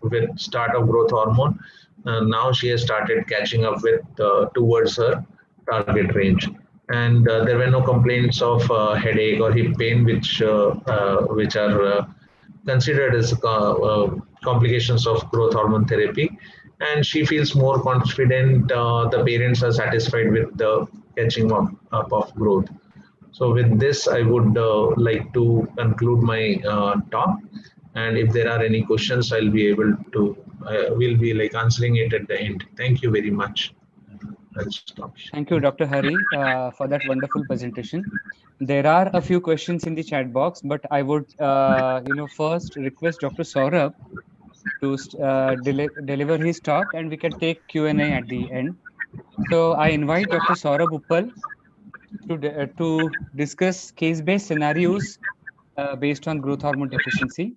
with start of growth hormone. Now she has started catching up with towards her target range. And there were no complaints of headache or hip pain, which are considered as complications of growth hormone therapy. And she feels more confident. The parents are satisfied with the catching up of growth. So with this, I would like to conclude my talk. And if there are any questions, I'll be able to, we'll be like answering it at the end. Thank you very much. I'll stop. Thank you, Dr. Hari, for that wonderful presentation. There are a few questions in the chat box, but I would, first request Dr. Saurabh to deliver his talk, and we can take Q&A at the end. So I invite Dr. Saurabh Uppal to discuss case-based scenarios based on growth hormone deficiency.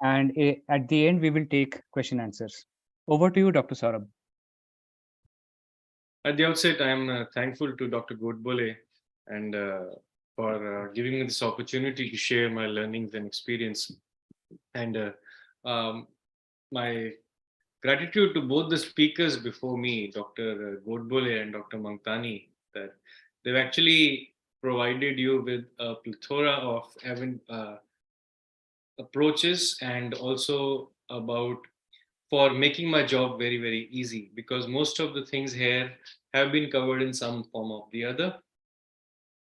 And at the end, we will take question answers. Over to you, Dr. Saurabh. At the outset, I am thankful to Dr. Godbole and for giving me this opportunity to share my learnings and experience. And my gratitude to both the speakers before me, Dr. Godbole and Dr. Mangtani, that they've actually provided you with a plethora of approaches, and also for making my job very, very easy, because most of the things here have been covered in some form or the other.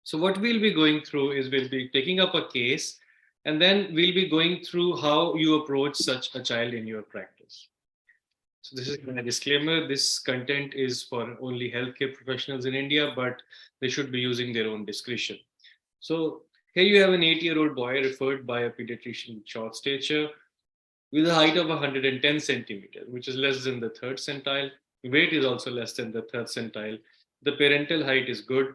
So what we'll be going through is we'll be taking up a case, and then we'll be going through how you approach such a child in your practice. So this is a disclaimer. This content is for only healthcare professionals in India, but they should be using their own discretion. So here you have an 8-year-old boy referred by a pediatrician with short stature, with a height of 110 centimeters, which is less than the 3rd centile. Weight is also less than the 3rd centile. The parental height is good.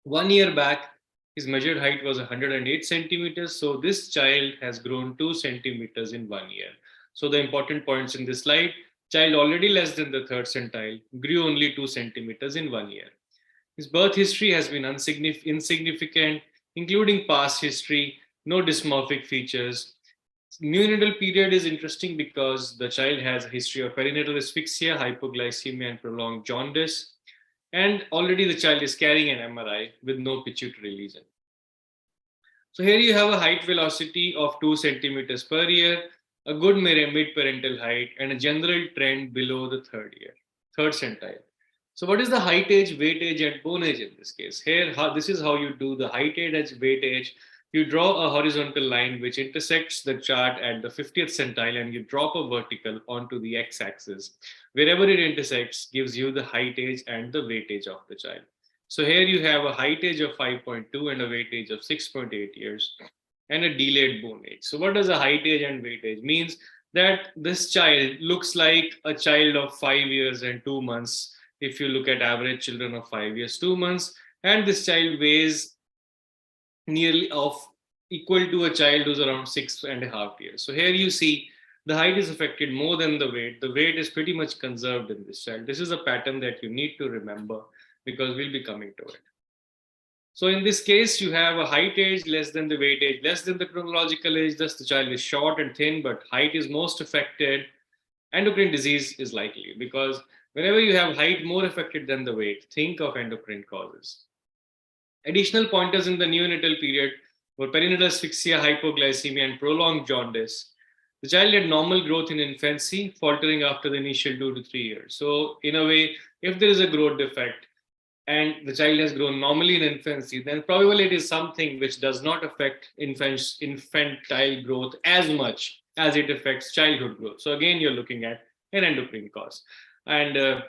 1 year back, his measured height was 108 centimeters. So this child has grown 2 centimeters in 1 year. So the important points in this slide: child already less than the 3rd centile, grew only 2 centimeters in 1 year. His birth history has been insignificant, including past history, no dysmorphic features. Neonatal period is interesting because the child has a history of perinatal asphyxia, hypoglycemia, and prolonged jaundice. And already the child is carrying an MRI with no pituitary lesion. So here you have a height velocity of 2 centimeters per year, a good mid-parental height, and a general trend below the 3rd centile. So what is the height age, weight age, and bone age in this case? Here, this is how you do the height age, weight age. You draw a horizontal line which intersects the chart at the 50th centile, and you drop a vertical onto the x-axis. Wherever it intersects gives you the height age and the weight age of the child. So here you have a height age of 5.2 and a weight age of 6.8 years and a delayed bone age. So what does a height age and weight age means? That this child looks like a child of 5 years and 2 months if you look at average children of 5 years 2 months, and this child weighs nearly of equal to a child who's around 6.5 years. So here you see the height is affected more than the weight. The weight is pretty much conserved in this child. This is a pattern that you need to remember because we'll be coming to it. So in this case, you have a height age less than the weight age, less than the chronological age. Thus, the child is short and thin, but height is most affected. Endocrine disease is likely because whenever you have height more affected than the weight, think of endocrine causes. Additional pointers in the neonatal period were perinatal asphyxia, hypoglycemia, and prolonged jaundice. The child had normal growth in infancy, faltering after the initial 2 to 3 years. So in a way, if there is a growth defect and the child has grown normally in infancy, then probably it is something which does not affect infantile growth as much as it affects childhood growth. So again, you're looking at an endocrine cause. And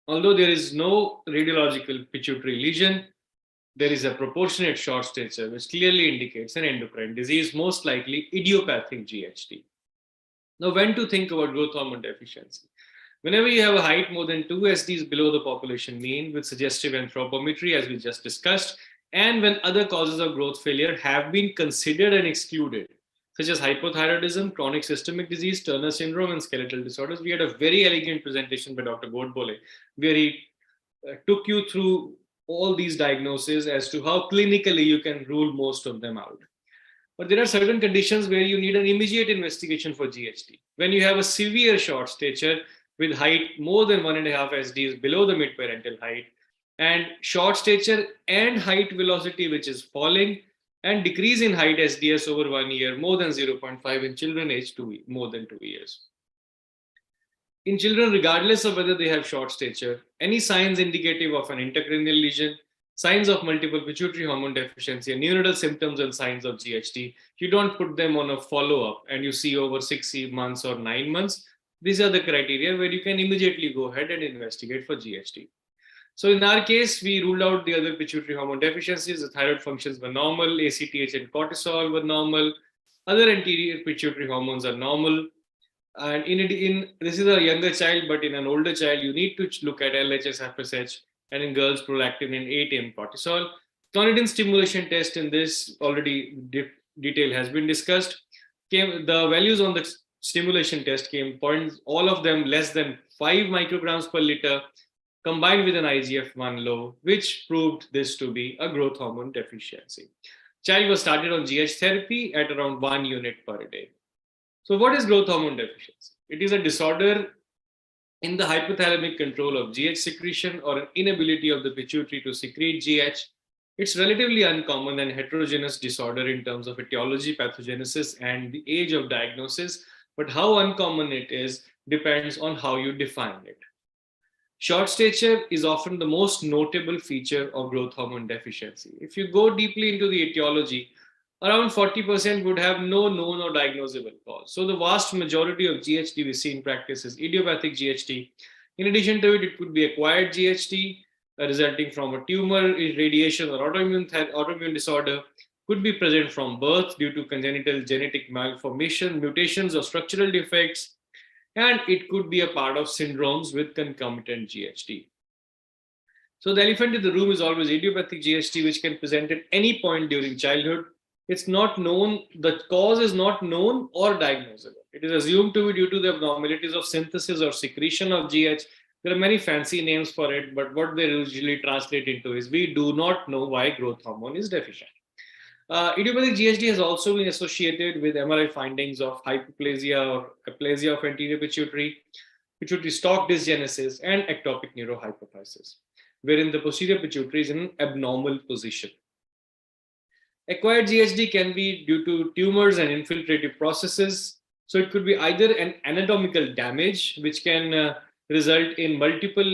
although there is no radiological pituitary lesion, there is a proportionate short stature, which clearly indicates an endocrine disease, most likely idiopathic GHD. Now, when to think about growth hormone deficiency? Whenever you have a height more than 2 SDs below the population mean with suggestive anthropometry, as we just discussed, and when other causes of growth failure have been considered and excluded, such as hypothyroidism, chronic systemic disease, Turner syndrome, and skeletal disorders. We had a very elegant presentation by Dr. Godbole, where he took you through all these diagnoses as to how clinically you can rule most of them out. But there are certain conditions where you need an immediate investigation for GHD. When you have a severe short stature with height more than 1.5 SDs below the mid-parental height, and short stature and height velocity which is falling, and decrease in height SDS over 1 year, more than 0.5 in children aged more than 2 years. In children, regardless of whether they have short stature, any signs indicative of an intracranial lesion, signs of multiple pituitary hormone deficiency, and neonatal symptoms and signs of GHD, you don't put them on a follow-up and you see over 6 months or 9 months. These are the criteria where you can immediately go ahead and investigate for GHD. So in our case, we ruled out the other pituitary hormone deficiencies. The thyroid functions were normal, ACTH and cortisol were normal, other anterior pituitary hormones are normal. And this is a younger child, but in an older child, you need to look at LHS, FSH, and in girls, prolactin and 8-AM cortisol. Clonidine stimulation test in this already detail has been discussed. The values on the stimulation test came points, all of them less than 5 micrograms per liter, combined with an IGF-1 low, which proved this to be a growth hormone deficiency. Child was started on GH therapy at around 1 unit per day. So what is growth hormone deficiency? It is a disorder in the hypothalamic control of GH secretion or an inability of the pituitary to secrete GH. It's relatively uncommon and heterogeneous disorder in terms of etiology, pathogenesis, and the age of diagnosis, but how uncommon it is depends on how you define it. Short stature is often the most notable feature of growth hormone deficiency. If you go deeply into the etiology, around 40% would have no known or diagnosable cause. So the vast majority of GHD we see in practice is idiopathic GHD. In addition to it, it could be acquired GHD resulting from a tumor, radiation, or autoimmune disorder. Could be present from birth due to congenital genetic malformation, mutations, or structural defects. And it could be a part of syndromes with concomitant GHD. So the elephant in the room is always idiopathic GHD, which can present at any point during childhood. It's not known, the cause is not known or diagnosable. It is assumed to be due to the abnormalities of synthesis or secretion of GH. There are many fancy names for it, but what they usually translate into is we do not know why growth hormone is deficient. Idiopathic GHD has also been associated with MRI findings of hypoplasia or aplasia of anterior pituitary, pituitary stalk dysgenesis, and ectopic neurohypophysis, wherein the posterior pituitary is in an abnormal position. Acquired GHD can be due to tumors and infiltrative processes. So it could be either an anatomical damage, which can result in multiple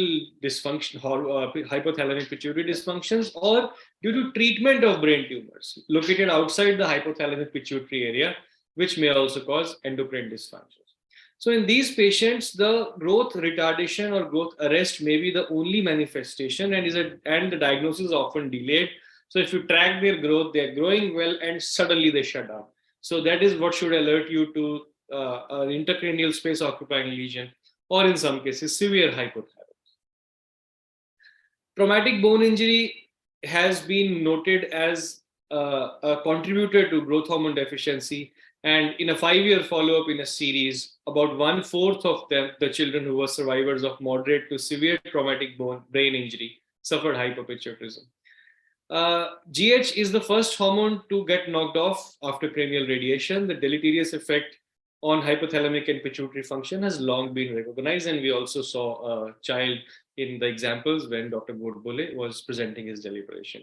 dysfunction, hypothalamic pituitary dysfunctions, or due to treatment of brain tumors located outside the hypothalamic pituitary area, which may also cause endocrine dysfunctions. So in these patients, the growth retardation or growth arrest may be the only manifestation, and the diagnosis is often delayed. So if you track their growth, they're growing well and suddenly they shut down. So that is what should alert you to an intracranial space occupying lesion, or in some cases, severe hypothyroidism. Traumatic bone injury has been noted as a contributor to growth hormone deficiency. And in a 5-year follow-up in a series, about 1/4 of them, the children who were survivors of moderate to severe traumatic brain injury, suffered hypopituitarism. GH is the first hormone to get knocked off after cranial radiation. The deleterious effect on hypothalamic and pituitary function has long been recognized, and we also saw a child in the examples when Dr. Godbole was presenting his deliberation.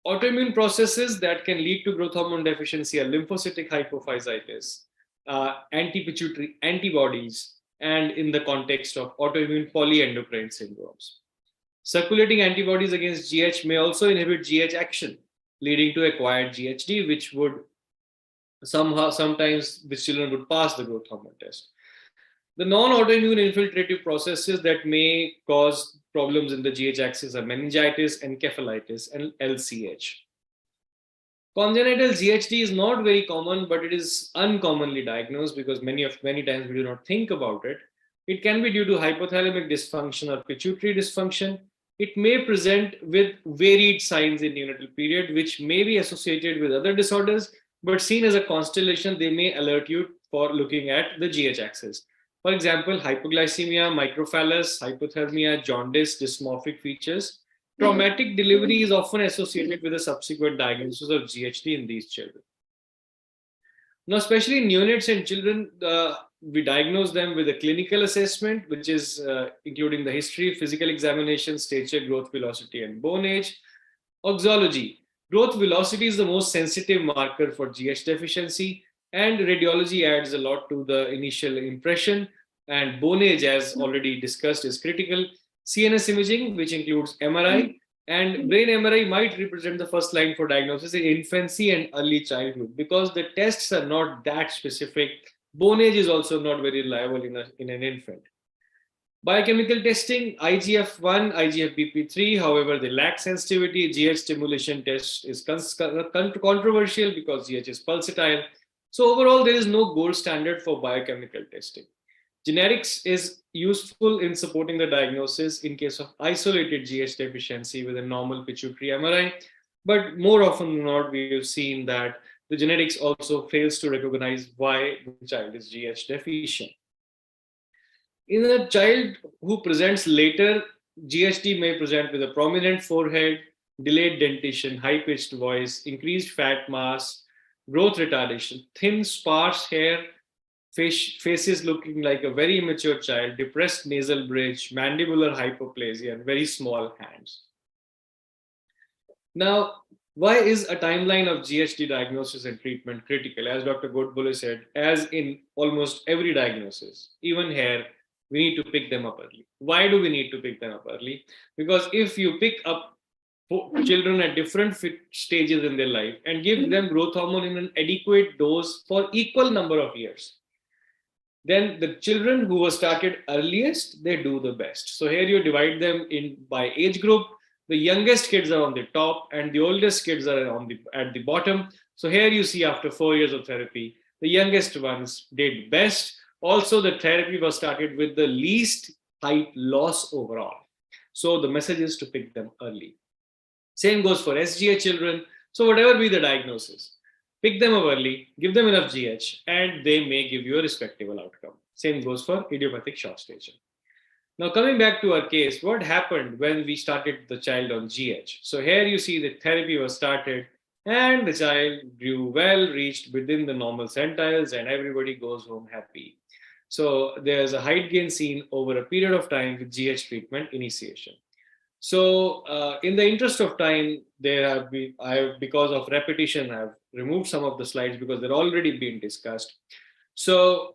Autoimmune processes that can lead to growth hormone deficiency are lymphocytic hypophysitis, anti-pituitary antibodies, and in the context of autoimmune polyendocrine syndromes. Circulating antibodies against GH may also inhibit GH action, leading to acquired GHD, which would sometimes the children would pass the growth hormone test. The non-autoimmune infiltrative processes that may cause problems in the GH axis are meningitis, encephalitis, and LCH. Congenital GHD is not very common, but it is uncommonly diagnosed because many times we do not think about it. It can be due to hypothalamic dysfunction or pituitary dysfunction. It may present with varied signs in neonatal period, which may be associated with other disorders, but seen as a constellation, they may alert you for looking at the GH axis. For example, hypoglycemia, microphallus, hypothermia, jaundice, dysmorphic features. Traumatic delivery is often associated with a subsequent diagnosis of GHD in these children. Now, especially in neonates and children, we diagnose them with a clinical assessment, which is including the history, physical examination, stature, growth velocity, and bone age. Oxology. Growth velocity is the most sensitive marker for GH deficiency, and radiology adds a lot to the initial impression. And bone age, as already discussed, is critical. CNS imaging, which includes MRI, and brain MRI might represent the first line for diagnosis in infancy and early childhood because the tests are not that specific. Bone age is also not very reliable in an infant. Biochemical testing, IGF-1, IGF-BP3, however, they lack sensitivity. GH stimulation test is controversial because GH is pulsatile. So overall, there is no gold standard for biochemical testing. Genetics is useful in supporting the diagnosis in case of isolated GH deficiency with a normal pituitary MRI, but more often than not, we have seen that the genetics also fails to recognize why the child is GH deficient. In a child who presents later, GHD may present with a prominent forehead, delayed dentition, high-pitched voice, increased fat mass, growth retardation, thin, sparse hair, faces looking like a very immature child, depressed nasal bridge, mandibular hypoplasia, and very small hands. Now, why is a timeline of GHD diagnosis and treatment critical? As Dr. Godbole said, as in almost every diagnosis, even here, we need to pick them up early. Why do we need to pick them up early? Because if you pick up children at different stages in their life and give them growth hormone in an adequate dose for equal number of years, then the children who were started earliest, they do the best. So here you divide them in by age group. The youngest kids are on the top and the oldest kids are at the bottom. So here you see after 4 years of therapy, the youngest ones did best. Also, the therapy was started with the least height loss overall. So the message is to pick them early. Same goes for SGA children. So whatever be the diagnosis, pick them up early, give them enough GH, and they may give you a respectable outcome. Same goes for idiopathic short stature. Now, coming back to our case, what happened when we started the child on GH? So here you see the therapy was started and the child grew well, reached within the normal centiles, and everybody goes home happy. So there's a height gain seen over a period of time with GH treatment initiation. So in the interest of time, because of repetition, I've removed some of the slides because they're already being discussed. So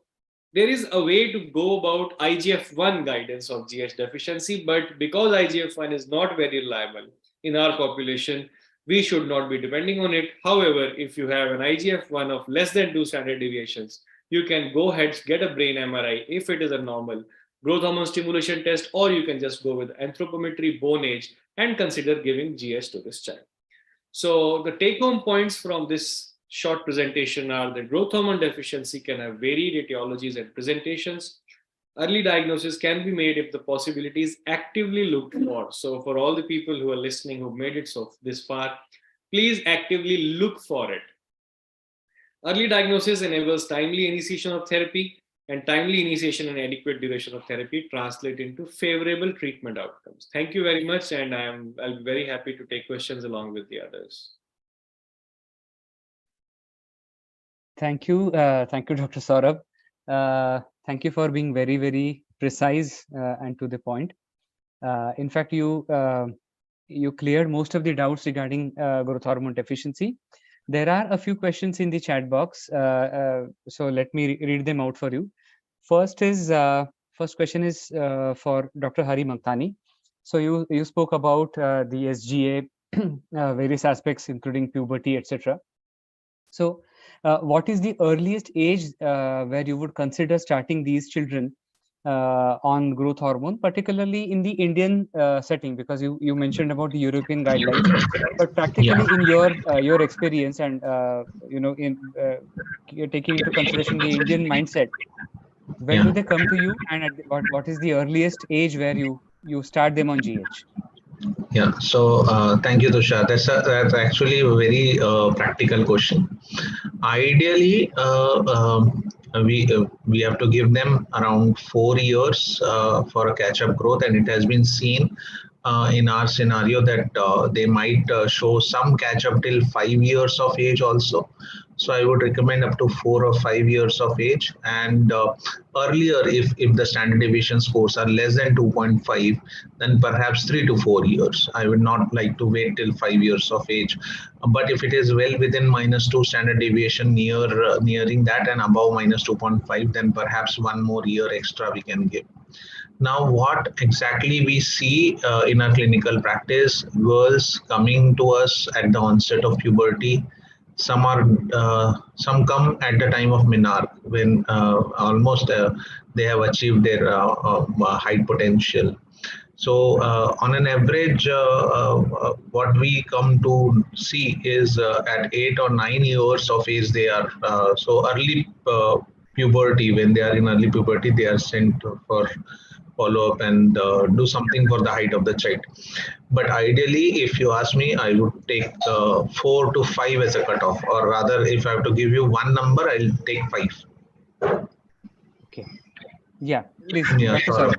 there is a way to go about IGF-1 guidance of GH deficiency, but because IGF-1 is not very reliable in our population, we should not be depending on it. However, if you have an IGF-1 of less than 2 standard deviations, you can go ahead, get a brain MRI if it is a normal growth hormone stimulation test, or you can just go with anthropometry, bone age, and consider giving GH to this child. So the take-home points from this short presentation are that growth hormone deficiency can have varied etiologies and presentations. Early diagnosis can be made if the possibility is actively looked for. So for all the people who are listening who made it so this far, please actively look for it. Early diagnosis enables timely initiation of therapy, and timely initiation and adequate duration of therapy translate into favorable treatment outcomes. Thank you very much, and I'll be very happy to take questions along with the others. Thank you, Dr. Saurabh. Thank you for being very, very precise and to the point. In fact, you cleared most of the doubts regarding growth hormone deficiency. There are a few questions in the chat box, so let me read them out for you. First question is for Dr. Hari Magtani. So you spoke about the SGA, various aspects, including puberty, etc. So what is the earliest age where you would consider starting these children on growth hormone, particularly in the Indian setting, because you mentioned about the European guidelines, but practically in your experience and you're taking into consideration the Indian mindset, when do they come to you, and at what is the earliest age where you start them on GH? Yeah, so thank you, Tushar. That's actually a very practical question. Ideally, we have to give them around 4 years for a catch-up growth, and it has been seen in our scenario that they might show some catch-up till 5 years of age also. So I would recommend up to 4 or 5 years of age, and earlier if the standard deviation scores are less than 2.5, then perhaps 3 to 4 years. I would not like to wait till 5 years of age, but if it is well within -2 standard deviation, nearing that and above -2.5, then perhaps 1 more year extra we can give. Now, what exactly we see in our clinical practice, girls coming to us at the onset of puberty. Some come at the time of menarche, when almost they have achieved their height potential. So on an average, what we come to see is at 8 or 9 years of age, they are so early puberty. When they are in early puberty, they are sent for follow up and do something for the height of the child. But ideally, if you ask me, I would take 4 to 5 as a cutoff, or rather, if I have to give you one number, I'll take 5. Okay. Yeah, please. Yeah, sure.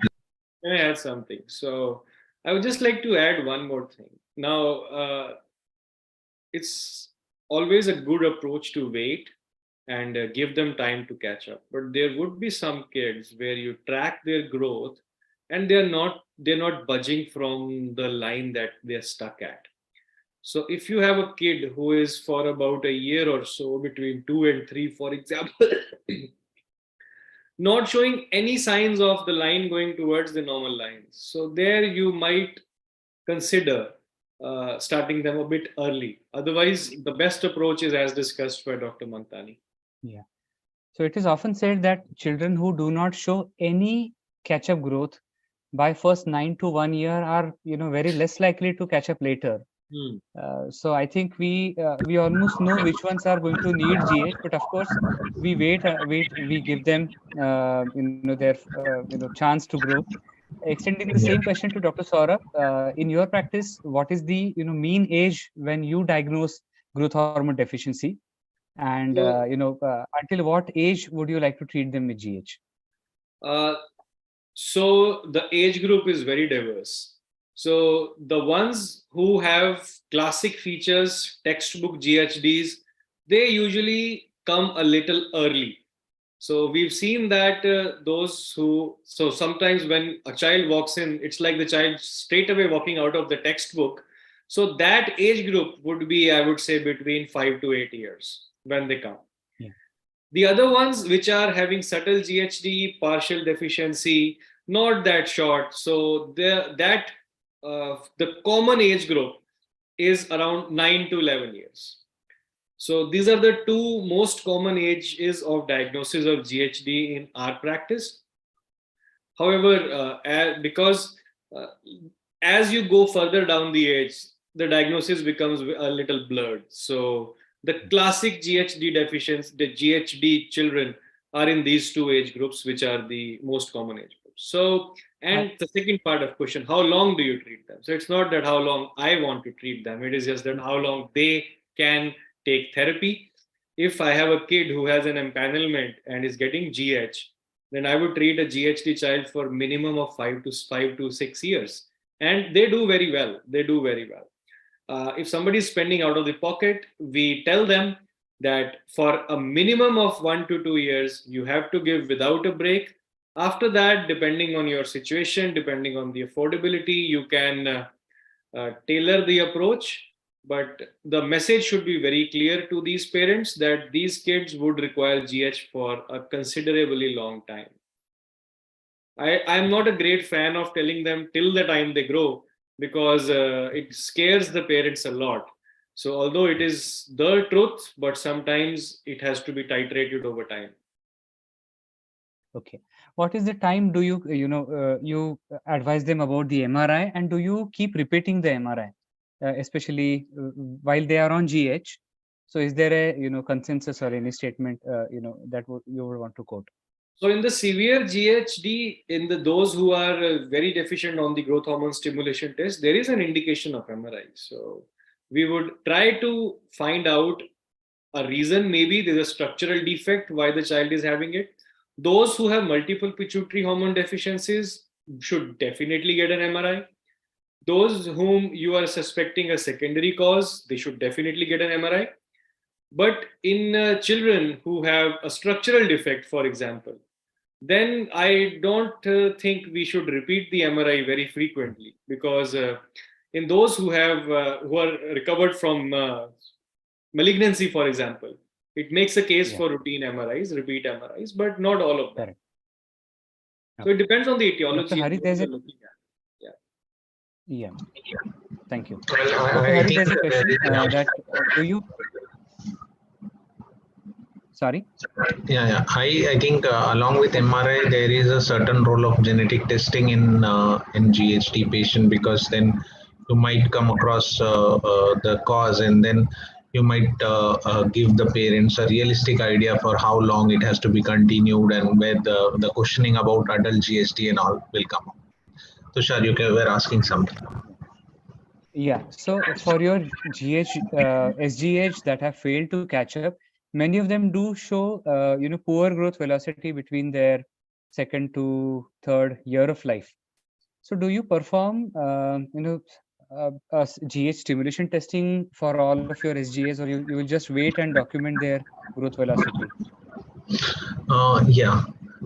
Can I add something? So I would just like to add one more thing. Now, it's always a good approach to wait and give them time to catch up. But there would be some kids where you track their growth and they're not budging from the line that they're stuck at. So if you have a kid who is for about a year or so, between 2 and 3, for example, not showing any signs of the line going towards the normal lines, so there you might consider starting them a bit early. Otherwise, the best approach is as discussed by Dr. Magtani. Yeah. So it is often said that children who do not show any catch-up growth by first 9 to 1 year are, very less likely to catch up later. So I think we almost know which ones are going to need GH, but of course we wait, we give them, their, chance to grow. Extending the same question to Dr. Saurabh, in your practice, what is the, mean age when you diagnose growth hormone deficiency? And, until what age would you like to treat them with GH? So the age group is very diverse. So the ones who have classic features, textbook GHDs, they usually come a little early. So we've seen that so sometimes when a child walks in, it's like the child straight away walking out of the textbook. So that age group would be, I would say, between 5 to 8 years when they come. Yeah. The other ones which are having subtle GHD, partial deficiency, not that short. So the common age group is around 9 to 11 years. So these are the two most common ages of diagnosis of GHD in our practice. However, because uh, as you go further down the age, the diagnosis becomes a little blurred. So the classic GHD deficients, the GHD children are in these two age groups, which are the most common age groups. So, and the second part of question, how long do you treat them? So it's not that how long I want to treat them. It is just that how long they can take therapy. If I have a kid who has an empanelment and is getting GH, then I would treat a GHD child for minimum of 5 to 6 years, and they do very well. They do very well. If somebody is spending out of the pocket, we tell them that for a minimum of 1 to 2 years, you have to give without a break. After that, depending on your situation, depending on the affordability, you can tailor the approach. But the message should be very clear to these parents that these kids would require GH for a considerably long time. I'm not a great fan of telling them till the time they grow, because it scares the parents a lot. So although it is the truth, but sometimes it has to be titrated over time. Okay. What is the time do you, you advise them about the MRI, and do you keep repeating the MRI, especially while they are on GH? So is there a, consensus or any statement, that you would want to quote? So in the severe GHD, in those who are very deficient on the growth hormone stimulation test, there is an indication of MRI. So we would try to find out a reason. Maybe there's a structural defect why the child is having it. Those who have multiple pituitary hormone deficiencies should definitely get an MRI. Those whom you are suspecting a secondary cause, they should definitely get an MRI. But in children who have a structural defect, for example, then I don't think we should repeat the MRI very frequently, because in those who are recovered from malignancy, for example, it makes a case for routine MRIs, repeat MRIs, but not all of them. Correct. So it depends on the etiology. Dr. Hari, of what there's you're a- looking at. Yeah. Thank you. Well, Dr. I Hari, think there's a question that do you? Sorry. I think along with MRI, there is a certain role of genetic testing in GHD patient, because then you might come across the cause, and then you might give the parents a realistic idea for how long it has to be continued, and where the questioning about adult GHD and all will come up. Tushar, you were asking something. Yeah. So for your SGH that have failed to catch up, many of them do show, poor growth velocity between their second to third year of life. So do you perform, GH stimulation testing for all of your SGAs, or you will just wait and document their growth velocity? Yeah.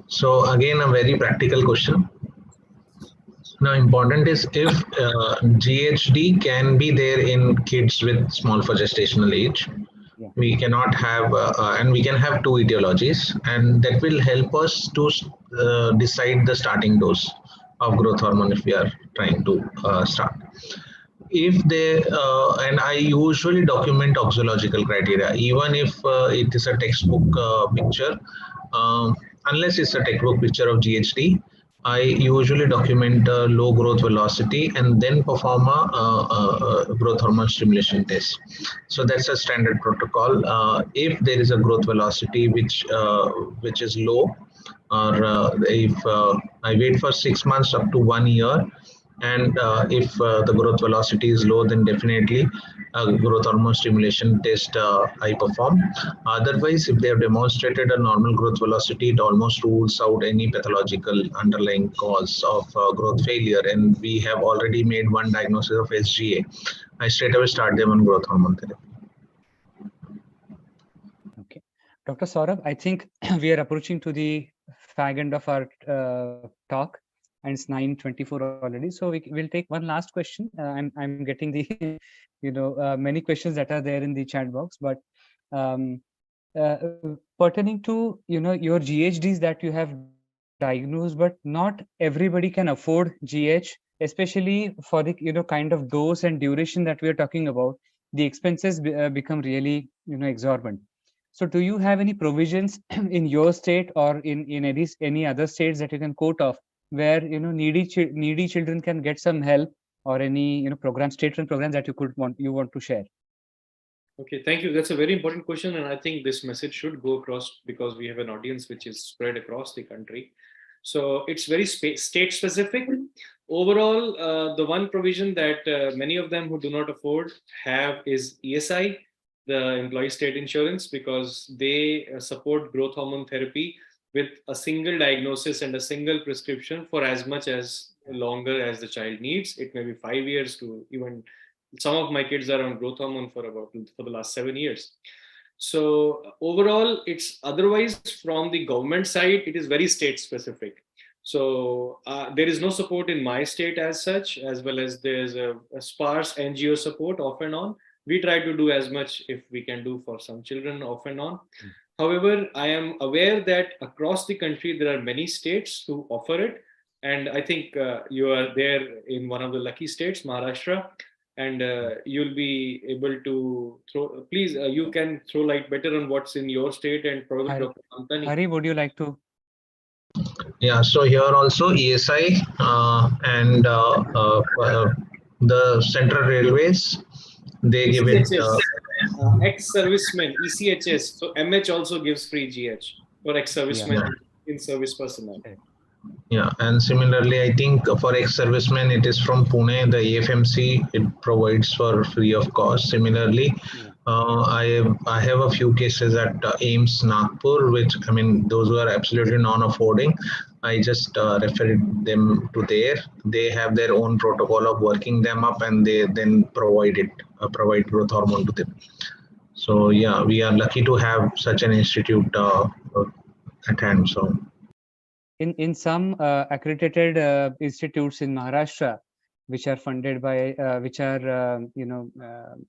So again, a very practical question. Now, important is if GHD can be there in kids with small for gestational age, we cannot have, and we can have two etiologies, and that will help us to decide the starting dose of growth hormone if we are trying to start. If they, and I usually document auxological criteria, even if it is a textbook picture, unless it's a textbook picture of GHD, I usually document low growth velocity and then perform a growth hormone stimulation test. So that's a standard protocol. If there is a growth velocity which is low, or if I wait for 6 months up to 1 year, and if the growth velocity is low, then definitely growth hormone stimulation test I perform. Otherwise, if they have demonstrated a normal growth velocity, it almost rules out any pathological underlying cause of growth failure. And we have already made one diagnosis of SGA. I straight away start them on growth hormone therapy. Okay. Dr. Saurabh, I think we are approaching to the fag end of our talk, and it's 9:24 already. So we'll take one last question. I'm getting the, many questions that are there in the chat box, but pertaining to, your GHDs that you have diagnosed, but not everybody can afford GH, especially for the, kind of dose and duration that we are talking about. the expenses become really, exorbitant. So do you have any provisions in your state or in any other states that you can quote of where, needy children can get some help, or any, state-run programs that you want to share? Okay, thank you. That's a very important question, and I think this message should go across because we have an audience which is spread across the country. So it's very state specific. Overall, the one provision that many of them who do not afford have is ESI, the employee state insurance, because they support growth hormone therapy with a single diagnosis and a single prescription for as much as longer as the child needs. It may be 5 years to even some of my kids are on growth hormone for the last 7 years. So overall, it's otherwise from the government side, it is very state specific. So there is no support in my state as such, as well as there's a sparse NGO support off and on. We try to do as much if we can do for some children off and on. However, I am aware that across the country, there are many states who offer it. And I think you are there in one of the lucky states, Maharashtra. And you'll be able to throw, please, you can throw light better on what's in your state, and probably Dr. Mantani. Hari, would you like to? Yeah, so here also ESI and the Central Railways, they give it. Ex-servicemen, ECHS. So MH also gives free GH for ex-servicemen in service personnel. Yeah, and similarly, I think for ex-servicemen, it is from Pune, the AFMC, it provides for free of cost. Similarly, I have a few cases at AIIMS Nagpur, which, I mean, those who are absolutely non-affording, I just referred them to there. They have their own protocol of working them up, and they then provide growth hormone to them. So yeah, we are lucky to have such an institute at hand. So. In some accredited institutes in Maharashtra, which are funded by, which are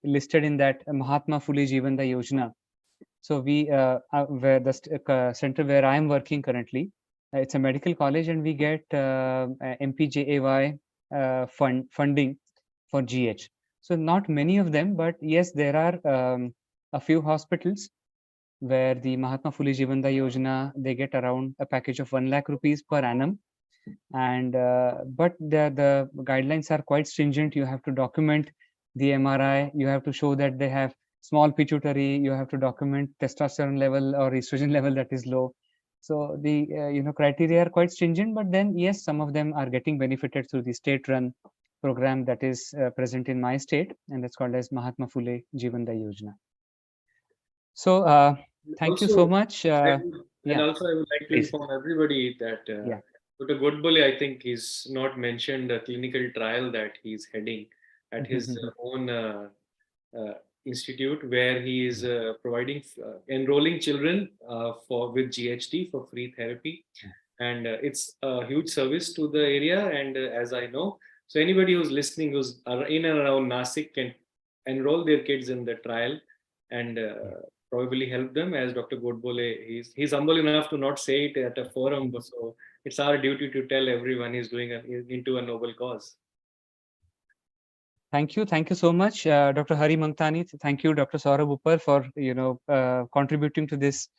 listed in that Mahatma Phule Jeevan Dayi Yojana. So we, where the center where I am working currently, it's a medical college, and we get MPJAY funding for GH. So not many of them, but yes, there are a few hospitals where the Mahatma Phule Jeevan Dayi Yojana, they get around a package of 1 lakh rupees per annum. And but the guidelines are quite stringent. You have to document the MRI. You have to show that they have small pituitary. You have to document testosterone level or estrogen level that is low. So the criteria are quite stringent. But then yes, some of them are getting benefited through the state-run program that is present in my state, and that's called as Mahatma Phule Jeevan Dayi Yojana. So thank also, you so much. And also I would like to inform everybody that Dr. Godbole, I think he's not mentioned a clinical trial that he's heading at his own institute, where he is providing, enrolling children with GHD for free therapy. And it's a huge service to the area. And as I know, so anybody who's listening, who's in and around Nasik, can enroll their kids in the trial and probably help them. As Dr. Godbole, he's humble enough to not say it at a forum, but so it's our duty to tell everyone he's doing into a noble cause. Thank you so much, Dr. Hari Mangtani. Thank you, Dr. Saurabh Uppal, for contributing to this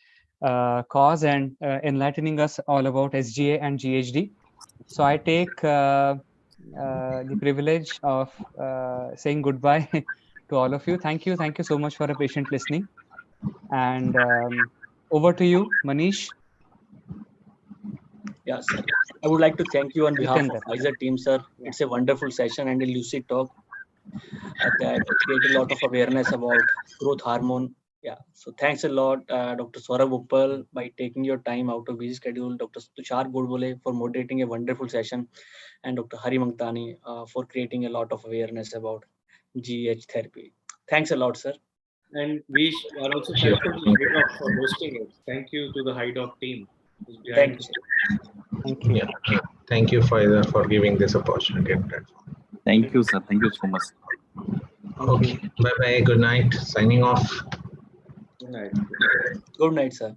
cause and enlightening us all about SGA and GHD. So I take the privilege of saying goodbye to all of you. Thank you so much for a patient listening. And over to you, Manish. Yeah, sir. I would like to thank you on behalf of Pfizer team, sir. It's a wonderful session and a lucid talk that created a lot of awareness about growth hormone. Yeah, so thanks a lot, Dr. Saurabh Uppal, by taking your time out of busy schedule, Dr. Tushar Godbole for moderating a wonderful session, and Dr. Hari Mangtani for creating a lot of awareness about GH therapy. Thanks a lot, sir. And we are also thankful to HiDoc for hosting it. Thank you to the HiDoc team. Thank you. Yeah, thank you, Pfizer, for giving this opportunity. Thank you, sir. Thank you so much. Okay. Bye-bye. Good night. Signing off. Good night. Good night, sir.